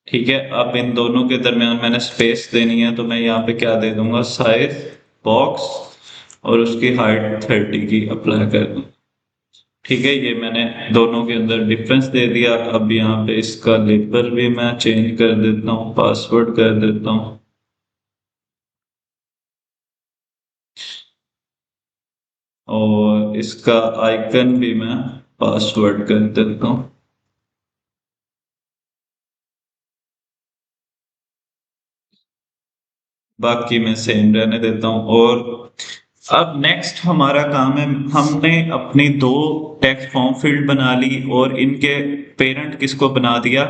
ठीक है, अब इन दोनों के दरमियान मैंने स्पेस देनी है, तो मैं यहाँ पे क्या दे दूंगा, साइज बॉक्स, और उसकी हाइट 30 की अप्लाई कर दूँ। ठीक है, ये मैंने दोनों के अंदर डिफरेंस दे दिया। अब यहाँ पे इसका लेबल भी मैं चेंज कर देता हूँ, पासवर्ड कर देता हूँ। और इसका आइकन भी मैं पासवर्ड कर देता हूँ। बाकी मैं सेम रहने देता हूँ। और अब नेक्स्ट हमारा काम है, हमने अपनी दो टेक्स्ट फॉर्म फील्ड बना ली और इनके पेरेंट किसको बना दिया,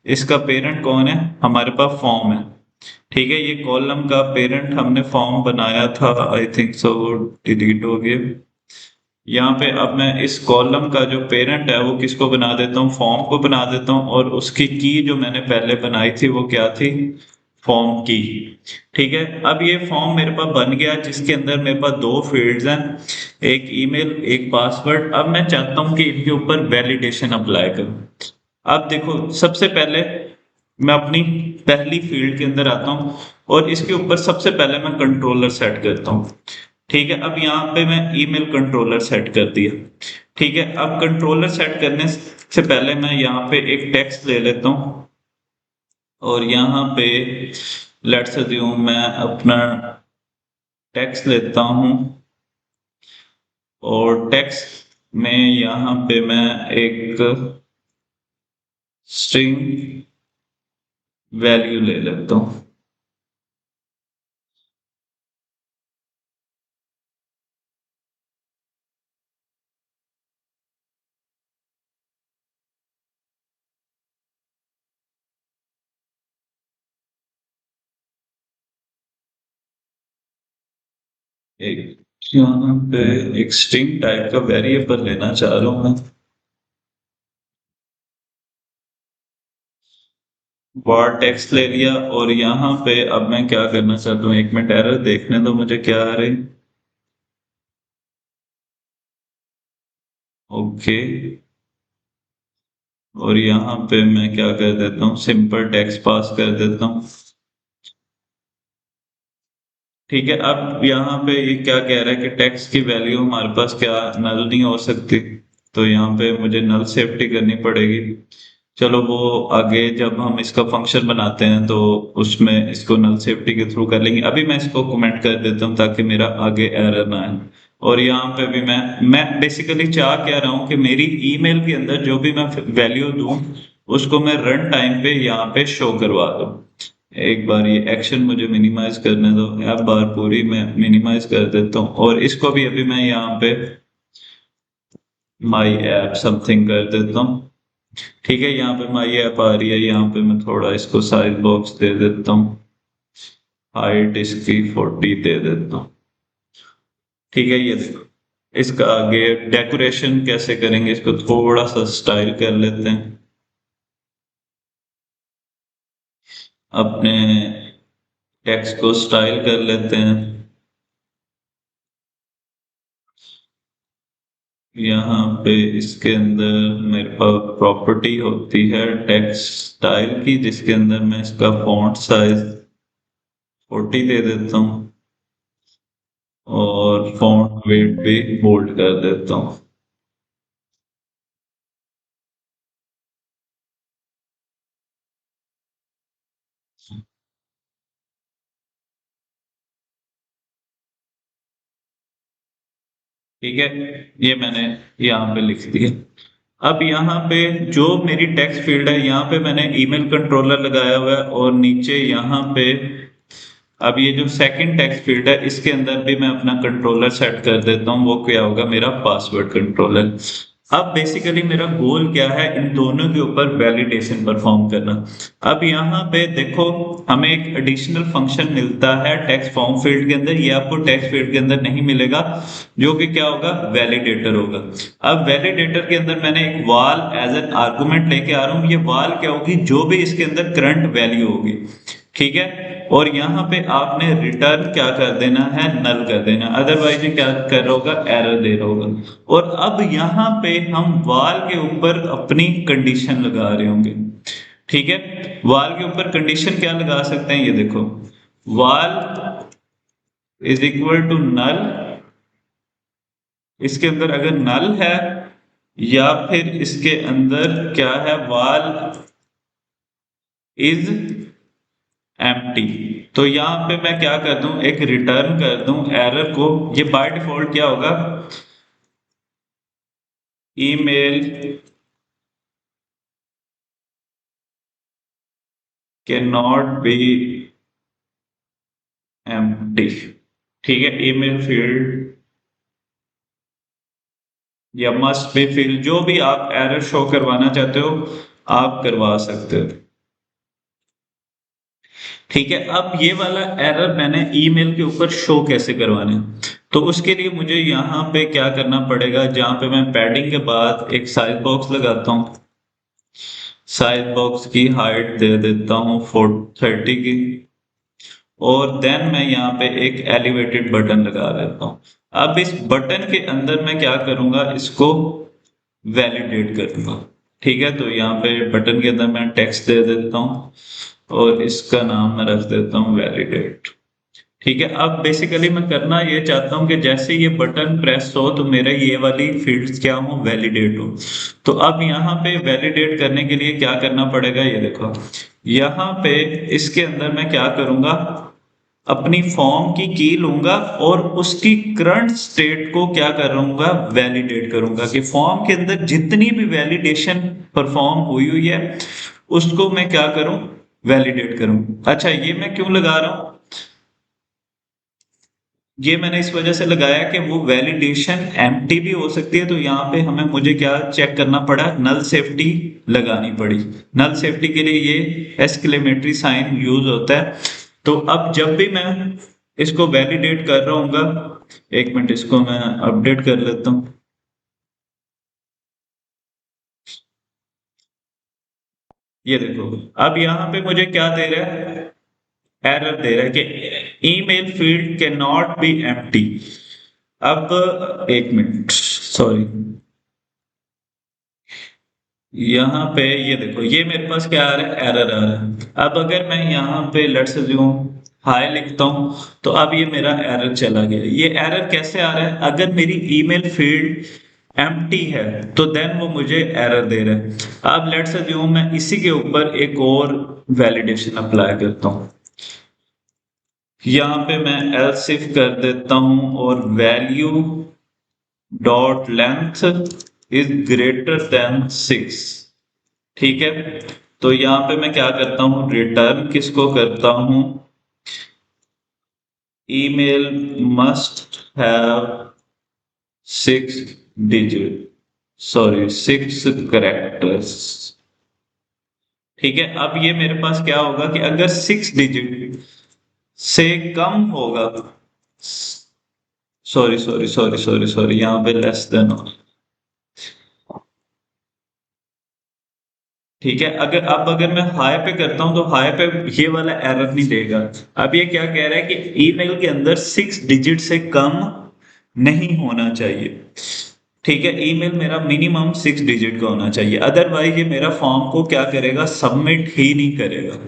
इसका पेरेंट कौन है, हमारे पास फॉर्म है। ठीक है, ये कॉलम का पेरेंट हमने फॉर्म बनाया था, आई थिंक सो डिलीट हो गया। यहाँ पे अब मैं इस कॉलम का जो पेरेंट है वो किसको बना देता हूँ, फॉर्म को बना देता हूँ। और उसकी की जो मैंने पहले बनाई थी वो क्या थी, फॉर्म की। ठीक है, अब ये फॉर्म मेरे पास बन गया जिसके अंदर मेरे पास दो फील्ड्स हैं, एक ईमेल एक पासवर्ड। अब मैं चाहता हूँ कि इनके ऊपर वैलिडेशन अप्लाई करूँ। अब देखो सबसे पहले मैं अपनी पहली फील्ड के अंदर आता हूँ और इसके ऊपर सबसे पहले मैं कंट्रोलर सेट करता हूँ। ठीक है, अब यहाँ पे मैं ईमेल कंट्रोलर सेट कर दिया। ठीक है, अब कंट्रोलर सेट करने से पहले मैं यहाँ पे एक टेक्स्ट ले लेता हूँ, और यहाँ पे लेट्स अज्यूम मैं अपना टेक्स्ट लेता हूँ, और टेक्स्ट में यहाँ पे मैं एक स्ट्रिंग वैल्यू ले लेता हूँ। एक यहाँ पे एक स्ट्रिंग टाइप का वेरिएबल लेना चाह रहा हूँ मैं, वार टेक्स्ट ले लिया। और यहाँ पे अब मैं क्या करना चाहता हूँ, एक मिनट एरर देखने दो मुझे क्या आ रही। ओके, और यहाँ पे मैं क्या कर देता हूँ, सिंपल टेक्स्ट पास कर देता हूँ। ठीक है, अब यहाँ पे ये क्या कह रहा है कि टेक्स्ट की वैल्यू हमारे पास क्या नल नहीं हो सकती, तो यहाँ पे मुझे नल सेफ्टी करनी पड़ेगी। चलो वो आगे जब हम इसका फंक्शन बनाते हैं तो उसमें इसको नल सेफ्टी के थ्रू कर लेंगे। अभी मैं इसको कमेंट कर देता हूँ ताकि मेरा आगे एरर ना आए। और यहाँ पे भी मैं बेसिकली चाह क्या रहा हूँ कि मेरी ईमेल के अंदर जो भी मैं वैल्यू दूं उसको मैं रन टाइम पे यहाँ पे शो करवा दूं। एक बार ये एक्शन मुझे मिनिमाइज करने दो, ऐप बार पूरी मैं मिनिमाइज कर देता हूँ और इसको भी अभी मैं यहाँ पे माई ऐप समथिंग कर देता हूँ। ठीक है, यहाँ पे माई ऐप आ रही है, यहाँ पे मैं थोड़ा इसको साइज बॉक्स दे देता हूँ, हाइट इसकी 40 दे देता हूँ। ठीक है, ये देखो इसका आगे डेकोरेशन कैसे करेंगे, इसको थोड़ा सा स्टाइल कर लेते हैं अपने टेक्स्ट को स्टाइल कर लेते हैं। यहाँ पे इसके अंदर मेरे पास प्रॉपर्टी होती है टेक्स्ट स्टाइल की, जिसके अंदर मैं इसका फॉन्ट साइज 40 दे देता हूँ और फॉन्ट वेट भी बोल्ड कर देता हूँ। ठीक है, ये मैंने यहाँ पे लिख दिया। अब यहाँ पे जो मेरी टेक्स्ट फील्ड है यहाँ पे मैंने ईमेल कंट्रोलर लगाया हुआ है और नीचे यहाँ पे अब ये जो सेकंड टेक्स्ट फील्ड है इसके अंदर भी मैं अपना कंट्रोलर सेट कर देता हूँ, वो क्या होगा मेरा पासवर्ड कंट्रोलर। अब बेसिकली मेरा गोल क्या है, इन दोनों के ऊपर वैलिडेशन परफॉर्म करना। अब यहाँ पे देखो हमें एक एडिशनल फंक्शन मिलता है टेक्स्ट फॉर्म फील्ड के अंदर, ये आपको टेक्स्ट फील्ड के अंदर नहीं मिलेगा, जो कि क्या होगा, वैलिडेटर होगा। अब वैलिडेटर के अंदर मैंने एक वाल एज एन आर्गुमेंट लेके आ रहा हूँ, ये वाल क्या होगी, जो भी इसके अंदर करंट वैल्यू होगी। ठीक है, और यहाँ पे आपने रिटर्न क्या कर देना है, नल कर देना, अदरवाइज ये क्या कर रहा होगा, एरर दे रहा होगा। और अब यहाँ पे हम वाल के ऊपर अपनी कंडीशन लगा रहे होंगे। ठीक है, वाल के ऊपर कंडीशन क्या लगा सकते हैं, ये देखो वाल इज इक्वल टू नल, इसके अंदर अगर नल है या फिर इसके अंदर क्या है, वाल इज एम्प्टी। तो यहाँ पे मैं क्या कर दूं, एक रिटर्न कर दूं एरर को। ये बाय डिफॉल्ट क्या होगा, email can not be empty. ठीक है, ईमेल फील्ड या मस्ट बी फील्ड, जो भी आप एरर शो करवाना चाहते हो आप करवा सकते हो। ठीक है, अब ये वाला एरर मैंने ईमेल के ऊपर शो कैसे करवाना है, तो उसके लिए मुझे यहाँ पे क्या करना पड़ेगा, जहां पे मैं पैडिंग के बाद एक साइज बॉक्स लगाता हूँ, साइज बॉक्स की हाइट दे देता हूँ 30 की, और देन मैं यहाँ पे एक एलिवेटेड बटन लगा देता हूँ। अब इस बटन के अंदर मैं क्या करूंगा, इसको वैलिडेट करूंगा। ठीक है, तो यहाँ पे बटन के अंदर मैं टेक्स्ट दे देता हूँ और इसका नाम मैं रख देता हूँ वैलिडेट। ठीक है, अब बेसिकली मैं करना ये चाहता हूँ कि जैसे ये बटन प्रेस हो तो मेरा ये वाली फील्ड्स क्या हो, वैलिडेट हो। तो अब यहाँ पे वैलिडेट करने के लिए क्या करना पड़ेगा, ये देखो यहाँ पे इसके अंदर मैं क्या करूंगा, अपनी फॉर्म की की लूंगा और उसकी करंट स्टेट को क्या करूंगा, वैलिडेट करूंगा, कि फॉर्म के अंदर जितनी भी वैलिडेशन परफॉर्म हुई हुई है उसको मैं क्या करूं, वैलिडेट करूं। अच्छा, ये मैं क्यों लगा रहा हूं, ये मैंने इस वजह से लगाया कि वो वैलिडेशन एम्प्टी भी हो सकती है, तो यहाँ पे हमें मुझे क्या चेक करना पड़ा, नल सेफ्टी लगानी पड़ी। नल सेफ्टी के लिए ये एक्सक्लेमेटरी साइन यूज होता है। तो अब जब भी मैं इसको वैलिडेट कर रहा हूँ, एक मिनट इसको मैं अपडेट कर लेता हूँ। ये देखो अब यहाँ पे मुझे क्या दे रहा है, एरर दे रहा है कि email field can not be empty. अब एक मिनट, सॉरी, यहाँ पे ये देखो, ये मेरे पास क्या आ रहा है, एरर आ रहा है। अब अगर मैं यहाँ पे लेट्स अज्यूम हाय लिखता हूँ, तो अब ये मेरा एरर चला गया। ये एरर कैसे आ रहा है, अगर मेरी ईमेल फील्ड एम्प्टी है तो देन वो मुझे एरर दे रहा है। अब लेट्स अज्यूम मैं इसी के ऊपर एक और वैलिडेशन अप्लाई करता हूँ। यहाँ पे मैं एल्स इफ कर देता हूँ और value dot length is greater than 6। ठीक है, तो यहाँ पे मैं क्या करता हूँ, रिटर्न किसको करता हूँ, email must have 6 digit, sorry 6 characters. ठीक है, अब ये मेरे पास क्या होगा कि अगर 6 डिजिट से कम होगा, sorry sorry sorry sorry sorry, यहाँ पे लेस देन हो। ठीक है, अगर मैं हाई पे करता हूं तो हाई पे ये वाला एरर नहीं देगा। अब ये क्या कह रहा है कि ईमेल के अंदर 6 डिजिट से कम नहीं होना चाहिए। ठीक है, ईमेल मेरा मिनिमम 6 डिजिट का होना चाहिए, अदरवाइज ये मेरा फॉर्म को क्या करेगा, सबमिट ही नहीं करेगा।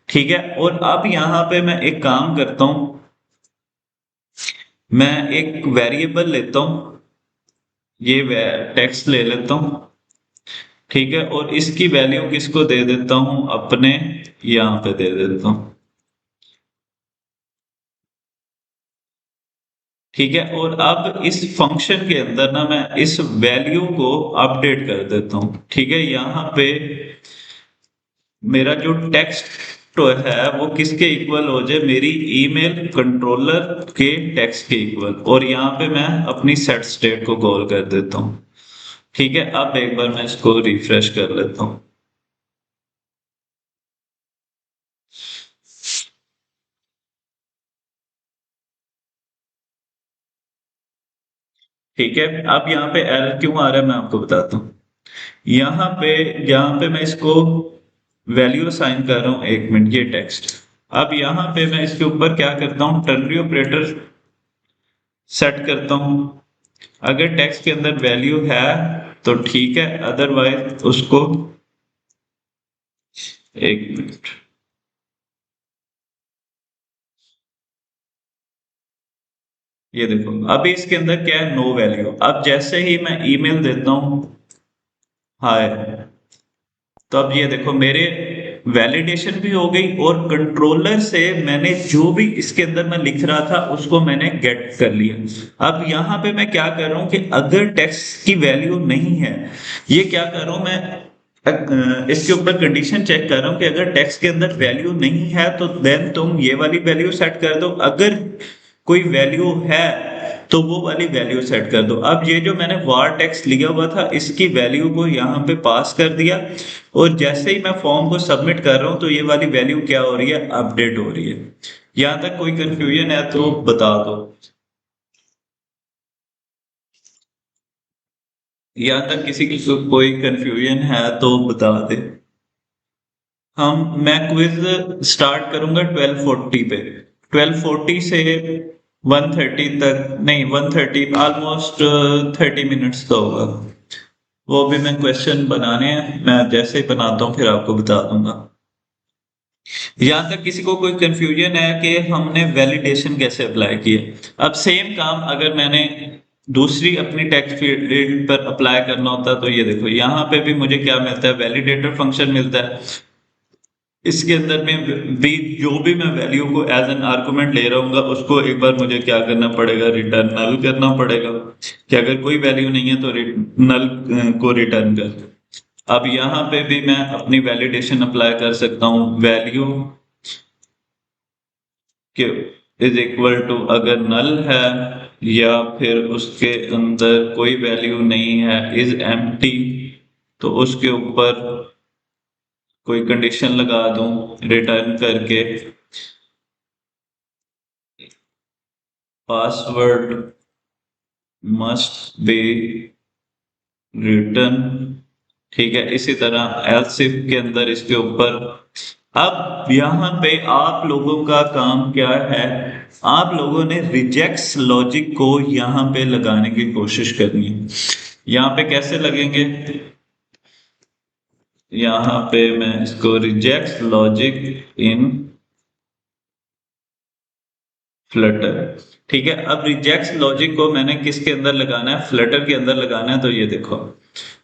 ठीक है, और अब यहाँ पे मैं एक काम करता हूं, मैं एक वेरिएबल लेता हूं, ये टेक्स्ट ले लेता हूं। ठीक है, और इसकी वैल्यू किसको दे देता हूं, अपने यहां पे दे देता हूं। ठीक है, और अब इस फंक्शन के अंदर ना मैं इस वैल्यू को अपडेट कर देता हूं। ठीक है, यहाँ पे मेरा जो टेक्स्ट तो है वो किसके इक्वल हो जाए, मेरी ईमेल कंट्रोलर के टेक्स्ट के इक्वल, और यहाँ पे मैं अपनी सेट स्टेट को कॉल कर देता हूँ। ठीक है, अब एक बार मैं इसको रिफ्रेश कर लेता हूँ। ठीक है, अब यहाँ पे एरर क्यों आ रहा है मैं आपको बताता हूँ। यहाँ पे मैं इसको वैल्यू असाइन कर रहा हूँ, 1 मिनट, ये टेक्स्ट। अब यहाँ पे मैं इसके ऊपर क्या करता हूँ, टर्नरी ऑपरेटर सेट करता हूँ। अगर टेक्स्ट के अंदर वैल्यू है तो ठीक है, अदरवाइज उसको 1 मिनट, ये देखो अभी इसके अंदर क्या है, नो वैल्यू। अब जैसे ही मैं ईमेल देता हूँ हाय, तो अब ये देखो मेरे वैलिडेशन भी हो गई, और कंट्रोलर से मैंने जो भी इसके अंदर मैं लिख रहा था उसको मैंने गेट कर लिया। अब यहाँ पे मैं क्या कर रहा हूँ कि अगर टेक्स्ट की वैल्यू नहीं है, ये क्या कर रहा हूँ मैं, इसके ऊपर कंडीशन चेक कर रहा हूँ कि अगर टेक्स्ट के अंदर वैल्यू नहीं है तो देन तुम ये वाली वैल्यू सेट कर दो, अगर कोई वैल्यू है तो वो वाली वैल्यू सेट कर दो। अब ये जो मैंने वार टेक्स्ट लिया हुआ था इसकी वैल्यू को यहाँ पे पास कर दिया, और जैसे ही मैं फॉर्म को सबमिट कर रहा हूँ तो ये वाली वैल्यू क्या हो रही है, अपडेट हो रही है। यहाँ तक कोई कंफ्यूजन है तो बता दो, यहाँ तक किसी की कोई कंफ्यूजन है तो बता दे। मैं क्विज स्टार्ट करूंगा 12:40 पे, 12:40 से 1:30 तक, नहीं 1:30, ऑलमोस्ट 30 मिनट्स का होगा। वो भी मैं क्वेश्चन बनाने हैं, मैं जैसे ही बनाता हूँ फिर आपको बता दूंगा। यहाँ तक किसी को कोई कंफ्यूजन है कि हमने वैलिडेशन कैसे अप्लाई किया। अब सेम काम अगर मैंने दूसरी अपनी टेक्स्ट फील्ड पर अप्लाई करना होता तो ये देखो यहाँ पे भी मुझे क्या मिलता है, वैलिडेटर फंक्शन मिलता है। इसके अंदर में भी जो भी मैं वैल्यू को एज एन आर्गुमेंट ले रहा हूँ उसको एक बार मुझे क्या करना पड़ेगा, रिटर्न नल करना पड़ेगा, कि अगर कोई वैल्यू नहीं है तो नल को रिटर्न कर। अब यहाँ पे भी मैं अपनी वैलिडेशन अप्लाई कर सकता हूँ, वैल्यू के इज इक्वल टू, अगर नल है या फिर उसके अंदर कोई वैल्यू नहीं है, इज एम्प्टी, तो उसके ऊपर कोई कंडीशन लगा दूं रिटर्न करके, पासवर्ड मस्ट बी रिटर्न। ठीक है, इसी तरह एल्स इफ के अंदर इसके ऊपर। अब यहाँ पे आप लोगों का काम क्या है, आप लोगों ने रिजेक्ट्स लॉजिक को यहाँ पे लगाने की कोशिश करनी है। यहाँ पे कैसे लगेंगे, यहाँ पे मैं इसको रिजेक्ट लॉजिक इन फ्लटर। ठीक है, अब रिजेक्ट लॉजिक को मैंने किसके अंदर लगाना है, फ्लटर के अंदर लगाना है। तो ये देखो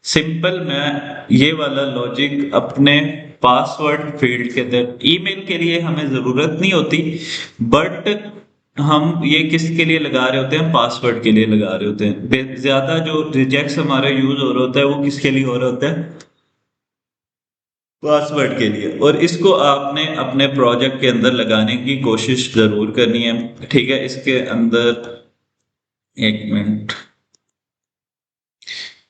सिंपल, मैं ये वाला लॉजिक अपने पासवर्ड फील्ड के अंदर, ईमेल के लिए हमें जरूरत नहीं होती, बट हम ये किसके लिए लगा रहे होते हैं, पासवर्ड के लिए लगा रहे होते हैं। ज्यादा जो रिजेक्ट हमारा यूज हो रहा होता है वो किसके लिए हो रहा होता है, पासवर्ड के लिए। और इसको आपने अपने प्रोजेक्ट के अंदर लगाने की कोशिश जरूर करनी है। ठीक है, इसके अंदर एक मिनट,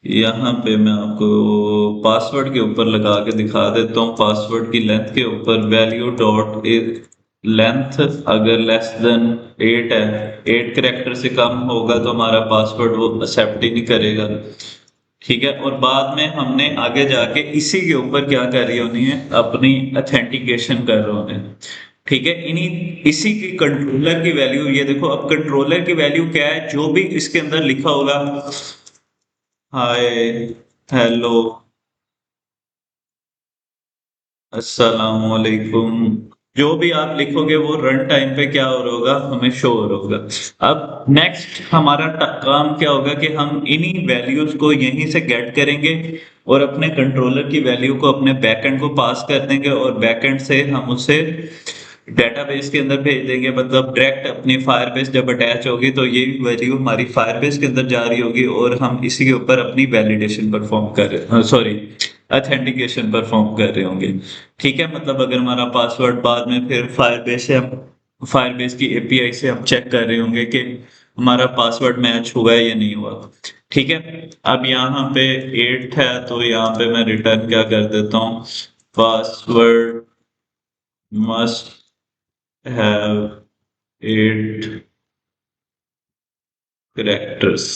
यहाँ पे मैं आपको पासवर्ड के ऊपर लगा के दिखा देता हूँ। पासवर्ड की लेंथ के ऊपर वैल्यू डॉट लेंथ अगर लेस देन 8 है, 8 कैरेक्टर से कम होगा तो हमारा पासवर्ड वो एक्सेप्ट ही नहीं करेगा। ठीक है, और बाद में हमने आगे जाके इसी के ऊपर क्या कर रही होनी है, अपनी अथेंटिकेशन कर रहे होने। ठीक है, इन्हीं इसी की कंट्रोलर की वैल्यू, ये देखो अब कंट्रोलर की वैल्यू क्या है, जो भी इसके अंदर लिखा होगा, हाय, हेलो, अस्सलाम वालेकुम, जो भी आप लिखोगे वो रन टाइम पे क्या हो रहा होगा, हमें शो हो रहा होगा। अब नेक्स्ट हमारा काम क्या होगा कि हम इन्हीं वैल्यूज को यहीं से गेट करेंगे और अपने कंट्रोलर की वैल्यू को अपने बैकएंड को पास कर देंगे, और बैकएंड से हम उसे डेटाबेस के अंदर भेज देंगे। मतलब डायरेक्ट अपनी फायरबेस जब अटैच होगी तो ये वैल्यू हमारी फायरबेस के अंदर जा रही होगी, और हम इसी के ऊपर अपनी वैलिडेशन परफॉर्म कर रहे, सॉरी, अथेंटिकेशन परफॉर्म कर रहे होंगे। ठीक है, मतलब अगर हमारा पासवर्ड बाद में फिर फायरबेस से हम, फायरबेस की एपीआई से हम चेक कर रहे होंगे कि हमारा पासवर्ड मैच हुआ है या नहीं हुआ। ठीक है, अब यहाँ पे 8 है तो यहाँ पे मैं रिटर्न क्या कर देता हूँ, पासवर्ड मस्ट हैव 8 कैरेक्टर्स।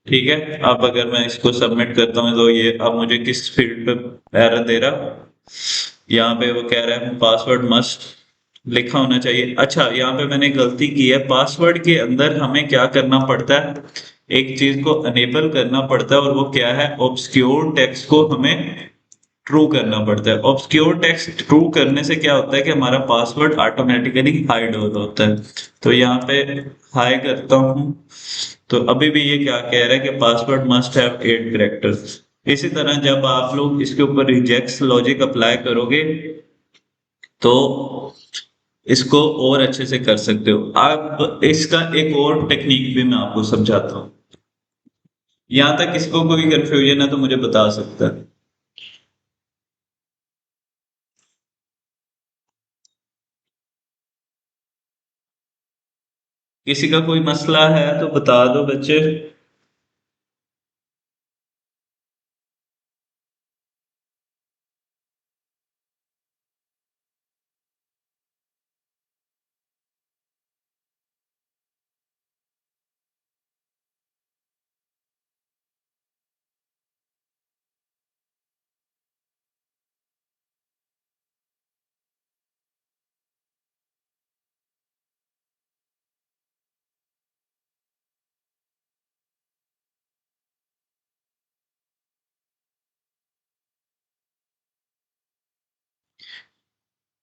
ठीक है, अब अगर मैं इसको सबमिट करता हूँ तो ये अब मुझे किस फील्ड पे एरर दे रहा, यहाँ पे वो कह रहा है पासवर्ड मस्ट लिखा होना चाहिए। अच्छा, यहाँ पे मैंने गलती की है, पासवर्ड के अंदर हमें क्या करना पड़ता है, एक चीज को अनेबल करना पड़ता है, और वो क्या है, ऑब्सक्योर टेक्स्ट को हमें ट्रू करना पड़ता है। ऑब्सक्योर टेक्स्ट ट्रू करने से क्या होता है कि हमारा पासवर्ड ऑटोमेटिकली हाइड हो होता है। तो यहाँ पे हाई करता हूँ, तो अभी भी ये क्या कह रहा है कि पासवर्ड मस्ट हैव 8 कैरेक्टर्स। इसी तरह जब आप लोग इसके ऊपर रिजेक्ट लॉजिक अप्लाई करोगे तो इसको और अच्छे से कर सकते हो। आप इसका एक और टेक्निक भी मैं आपको समझाता हूँ। यहाँ तक इसको कोई कंफ्यूजन है तो मुझे बता सकता है। किसी का कोई मसला है तो बता दो बच्चे।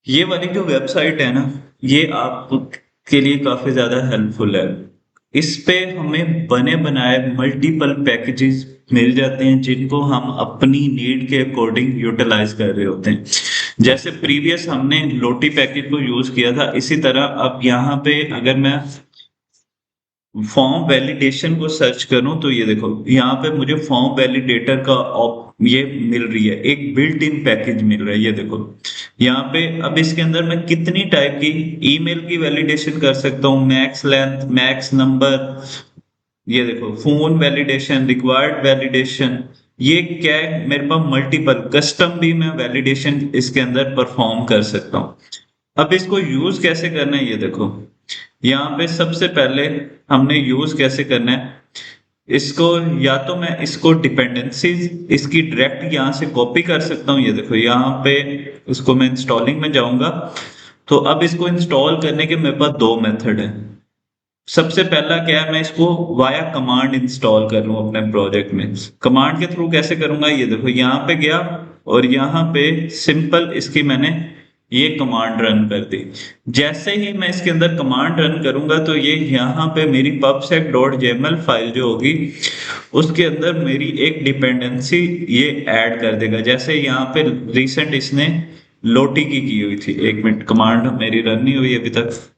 ये वाली जो वेबसाइट है ना, ये आपके लिए काफी ज्यादा हेल्पफुल है। इस पे हमें बने बनाए मल्टीपल पैकेजेस मिल जाते हैं जिनको हम अपनी नीड के अकॉर्डिंग यूटिलाइज कर रहे होते हैं। जैसे प्रीवियस हमने लोटी पैकेज को यूज किया था, इसी तरह अब यहाँ पे अगर मैं फॉर्म वैलिडेशन को सर्च करूं तो ये देखो यहाँ पे मुझे फॉर्म वैलिडेटर का ये मिल रही है, एक बिल्ट इन पैकेज मिल रहा है। ये देखो यहाँ पे अब इसके अंदर मैं कितनी टाइप की ईमेल की वैलिडेशन कर सकता हूँ, मैक्स लेंथ, मैक्स नंबर, ये देखो फोन वैलिडेशन, रिक्वायर्ड वैलिडेशन, ये क्या है मेरे पास मल्टीपल कस्टम भी मैं वैलिडेशन इसके अंदर परफॉर्म कर सकता हूँ। अब इसको यूज कैसे करना है, ये देखो यहाँ पे सबसे पहले हमने यूज कैसे करना है इसको, या तो मैं इसको डिपेंडेंसीज इसकी डायरेक्ट यहाँ से कॉपी कर सकता हूँ। ये देखो यहाँ पे इसको मैं इंस्टॉलिंग में जाऊंगा, तो अब इसको इंस्टॉल करने के मेरे पास दो मेथड है। सबसे पहला क्या है, मैं इसको वाया कमांड इंस्टॉल कर लूँ अपने प्रोजेक्ट में। कमांड के थ्रू कैसे करूंगा, ये देखो यहाँ पे गया, और यहाँ पे सिंपल इसकी मैंने ये कमांड रन कर दी। जैसे ही मैं इसके अंदर कमांड रन करूंगा तो ये यहाँ पे मेरी pubsec.jml फाइल जो होगी उसके अंदर मेरी एक डिपेंडेंसी ये ऐड कर देगा। जैसे यहाँ पे रिसेंट इसने लोटी की हुई थी। एक मिनट, कमांड मेरी रन नहीं हुई अभी तक।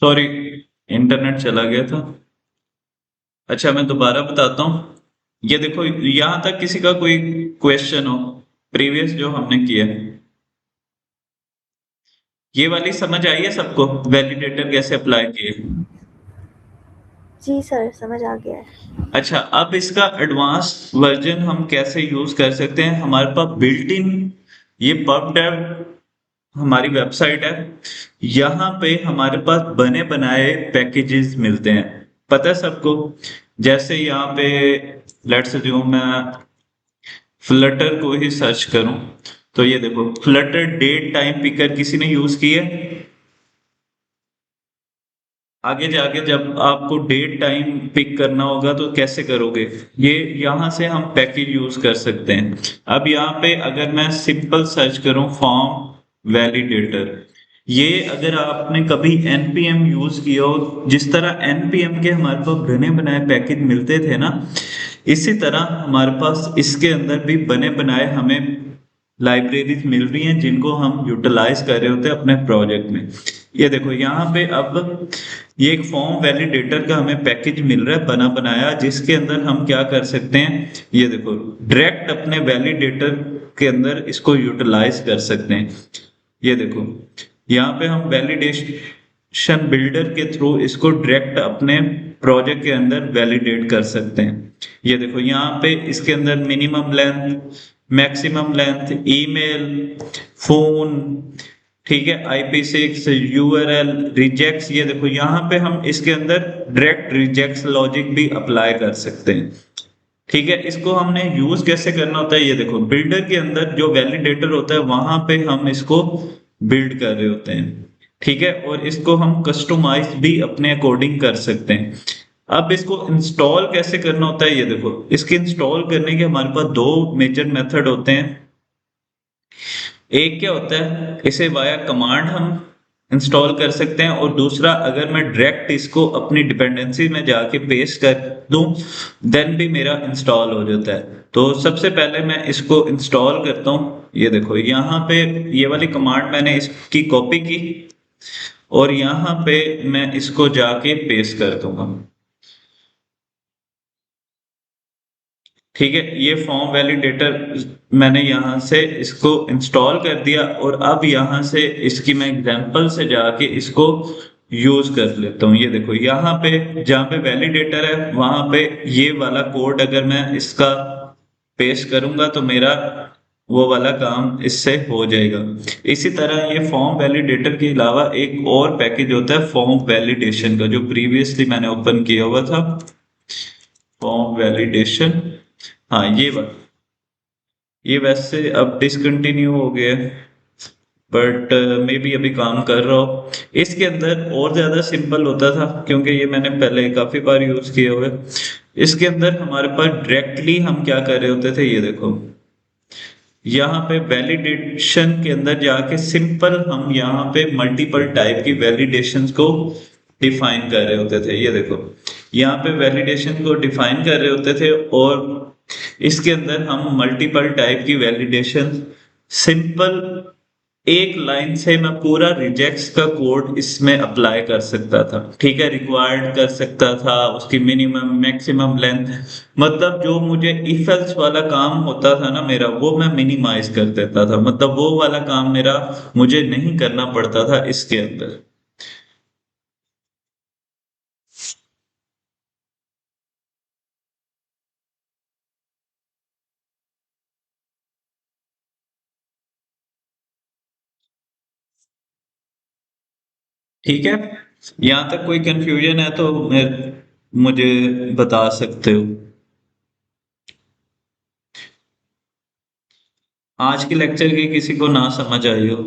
सॉरी, इंटरनेट चला गया था। अच्छा, मैं दोबारा बताता हूँ। ये देखो, यहाँ तक किसी का कोई क्वेश्चन हो प्रीवियस जो हमने किया है? ये वाली समझ आई है सबको, वैलिडेटर कैसे अप्लाई किए? जी सर, समझ आ गया है। अच्छा, अब इसका एडवांस वर्जन हम कैसे यूज कर सकते हैं? हमारे पास बिल्ट इन ये pubdev हमारी वेबसाइट है। यहाँ पे हमारे पास बने बनाए पैकेजेस मिलते हैं, पता है सबको। जैसे यहाँ पे लेट्स अज्यूम मैं फ्लटर को ही सर्च करूं तो ये देखो, फ्लटर डेट टाइम पिकर किसी ने यूज किया? आगे जाके जब आपको डेट टाइम पिक करना होगा तो कैसे करोगे? ये यहाँ से हम पैकेज यूज कर सकते हैं। अब यहाँ पे अगर मैं सिंपल सर्च करूं फॉर्म वैलिडेटर, ये अगर आपने कभी npm यूज किया हो, जिस तरह npm के हमारे पास बने बनाए पैकेज मिलते थे ना, इसी तरह हमारे पास इसके अंदर भी बने बनाए हमें लाइब्रेरीज मिल रही हैं जिनको हम यूटिलाइज कर रहे होते हैं अपने प्रोजेक्ट में। ये देखो यहाँ पे अब ये एक फॉर्म वैलिडेटर का हमें पैकेज मिल रहा है बना बनाया, जिसके अंदर हम क्या कर सकते हैं, ये देखो डायरेक्ट अपने वैलिडेटर के अंदर इसको यूटिलाइज कर सकते हैं। ये देखो यहाँ पे हम वैलिडेशन बिल्डर के थ्रू इसको डायरेक्ट अपने प्रोजेक्ट के अंदर वैलिडेट कर सकते हैं। ये देखो यहाँ पे इसके अंदर minimum length, maximum length, email, phone, ठीक है, IP6, URL, रिजेक्ट्स। ये देखो यहाँ पे हम इसके अंदर डायरेक्ट रिजेक्ट्स लॉजिक भी अप्लाई कर सकते हैं। ठीक है, इसको हमने यूज कैसे करना होता है? ये देखो बिल्डर के अंदर जो वैलिडेटर होता है वहां पे हम इसको बिल्ड कर रहे होते हैं। ठीक है, और इसको हम कस्टमाइज भी अपने अकॉर्डिंग कर सकते हैं। अब इसको इंस्टॉल कैसे करना होता है? ये देखो, इसके इंस्टॉल करने के हमारे पास दो मेजर मेथड होते हैं। एक क्या होता है, इसे वाया कमांड हम इंस्टॉल कर सकते हैं, और दूसरा अगर मैं डायरेक्ट इसको अपनी डिपेंडेंसी में जाके पेस्ट कर दूं देन भी मेरा इंस्टॉल हो जाता है। तो सबसे पहले मैं इसको इंस्टॉल करता हूं। ये देखो यहाँ पे ये वाली कमांड मैंने इसकी कॉपी की और यहाँ पे मैं इसको जाके पेस्ट कर दूंगा। ठीक है, ये फॉर्म वैलिडेटर मैंने यहाँ से इसको इंस्टॉल कर दिया और अब यहाँ से इसकी मैं एग्जांपल से जाके इसको यूज कर लेता हूँ। ये देखो यहाँ पे जहाँ पे वैलिडेटर है वहां पे ये वाला कोड अगर मैं इसका पेस्ट करूंगा तो मेरा वो वाला काम इससे हो जाएगा। इसी तरह ये फॉर्म वैलिडेटर के अलावा एक और पैकेज होता है फॉर्म वैलिडेशन का, जो प्रीवियसली मैंने ओपन किया हुआ था, फॉर्म वैलिडेशन। हाँ, ये वैसे अब डिसकंटिन्यू हो गया है बट मे बी अभी काम कर रहा हो। इसके अंदर और ज्यादा सिंपल होता था क्योंकि ये मैंने पहले काफी बार यूज किए हुए। इसके अंदर हमारे पास डायरेक्टली हम क्या कर रहे होते थे, ये देखो यहाँ पे वैलिडेशन के अंदर जाके सिंपल हम यहाँ पे मल्टीपल टाइप की वैलिडेशंस को डिफाइन कर रहे होते थे। ये देखो यहाँ पे वैलिडेशन को डिफाइन कर रहे होते थे और इसके अंदर हम मल्टीपल टाइप की वैलिडेशन सिंपल एक लाइन से मैं पूरा रिजेक्ट्स का कोड इसमें अप्लाई कर सकता था, ठीक है, रिक्वायर्ड कर सकता था, उसकी मिनिमम मैक्सिमम लेंथ, मतलब जो मुझे इफ एल्स वाला काम होता था ना मेरा, वो मैं मिनिमाइज कर देता था, मतलब वो वाला काम मेरा मुझे नहीं करना पड़ता था इसके अंदर। ठीक है, यहाँ तक कोई कंफ्यूजन है तो मुझे बता सकते हो। आज के लेक्चर की किसी को ना समझ आई हो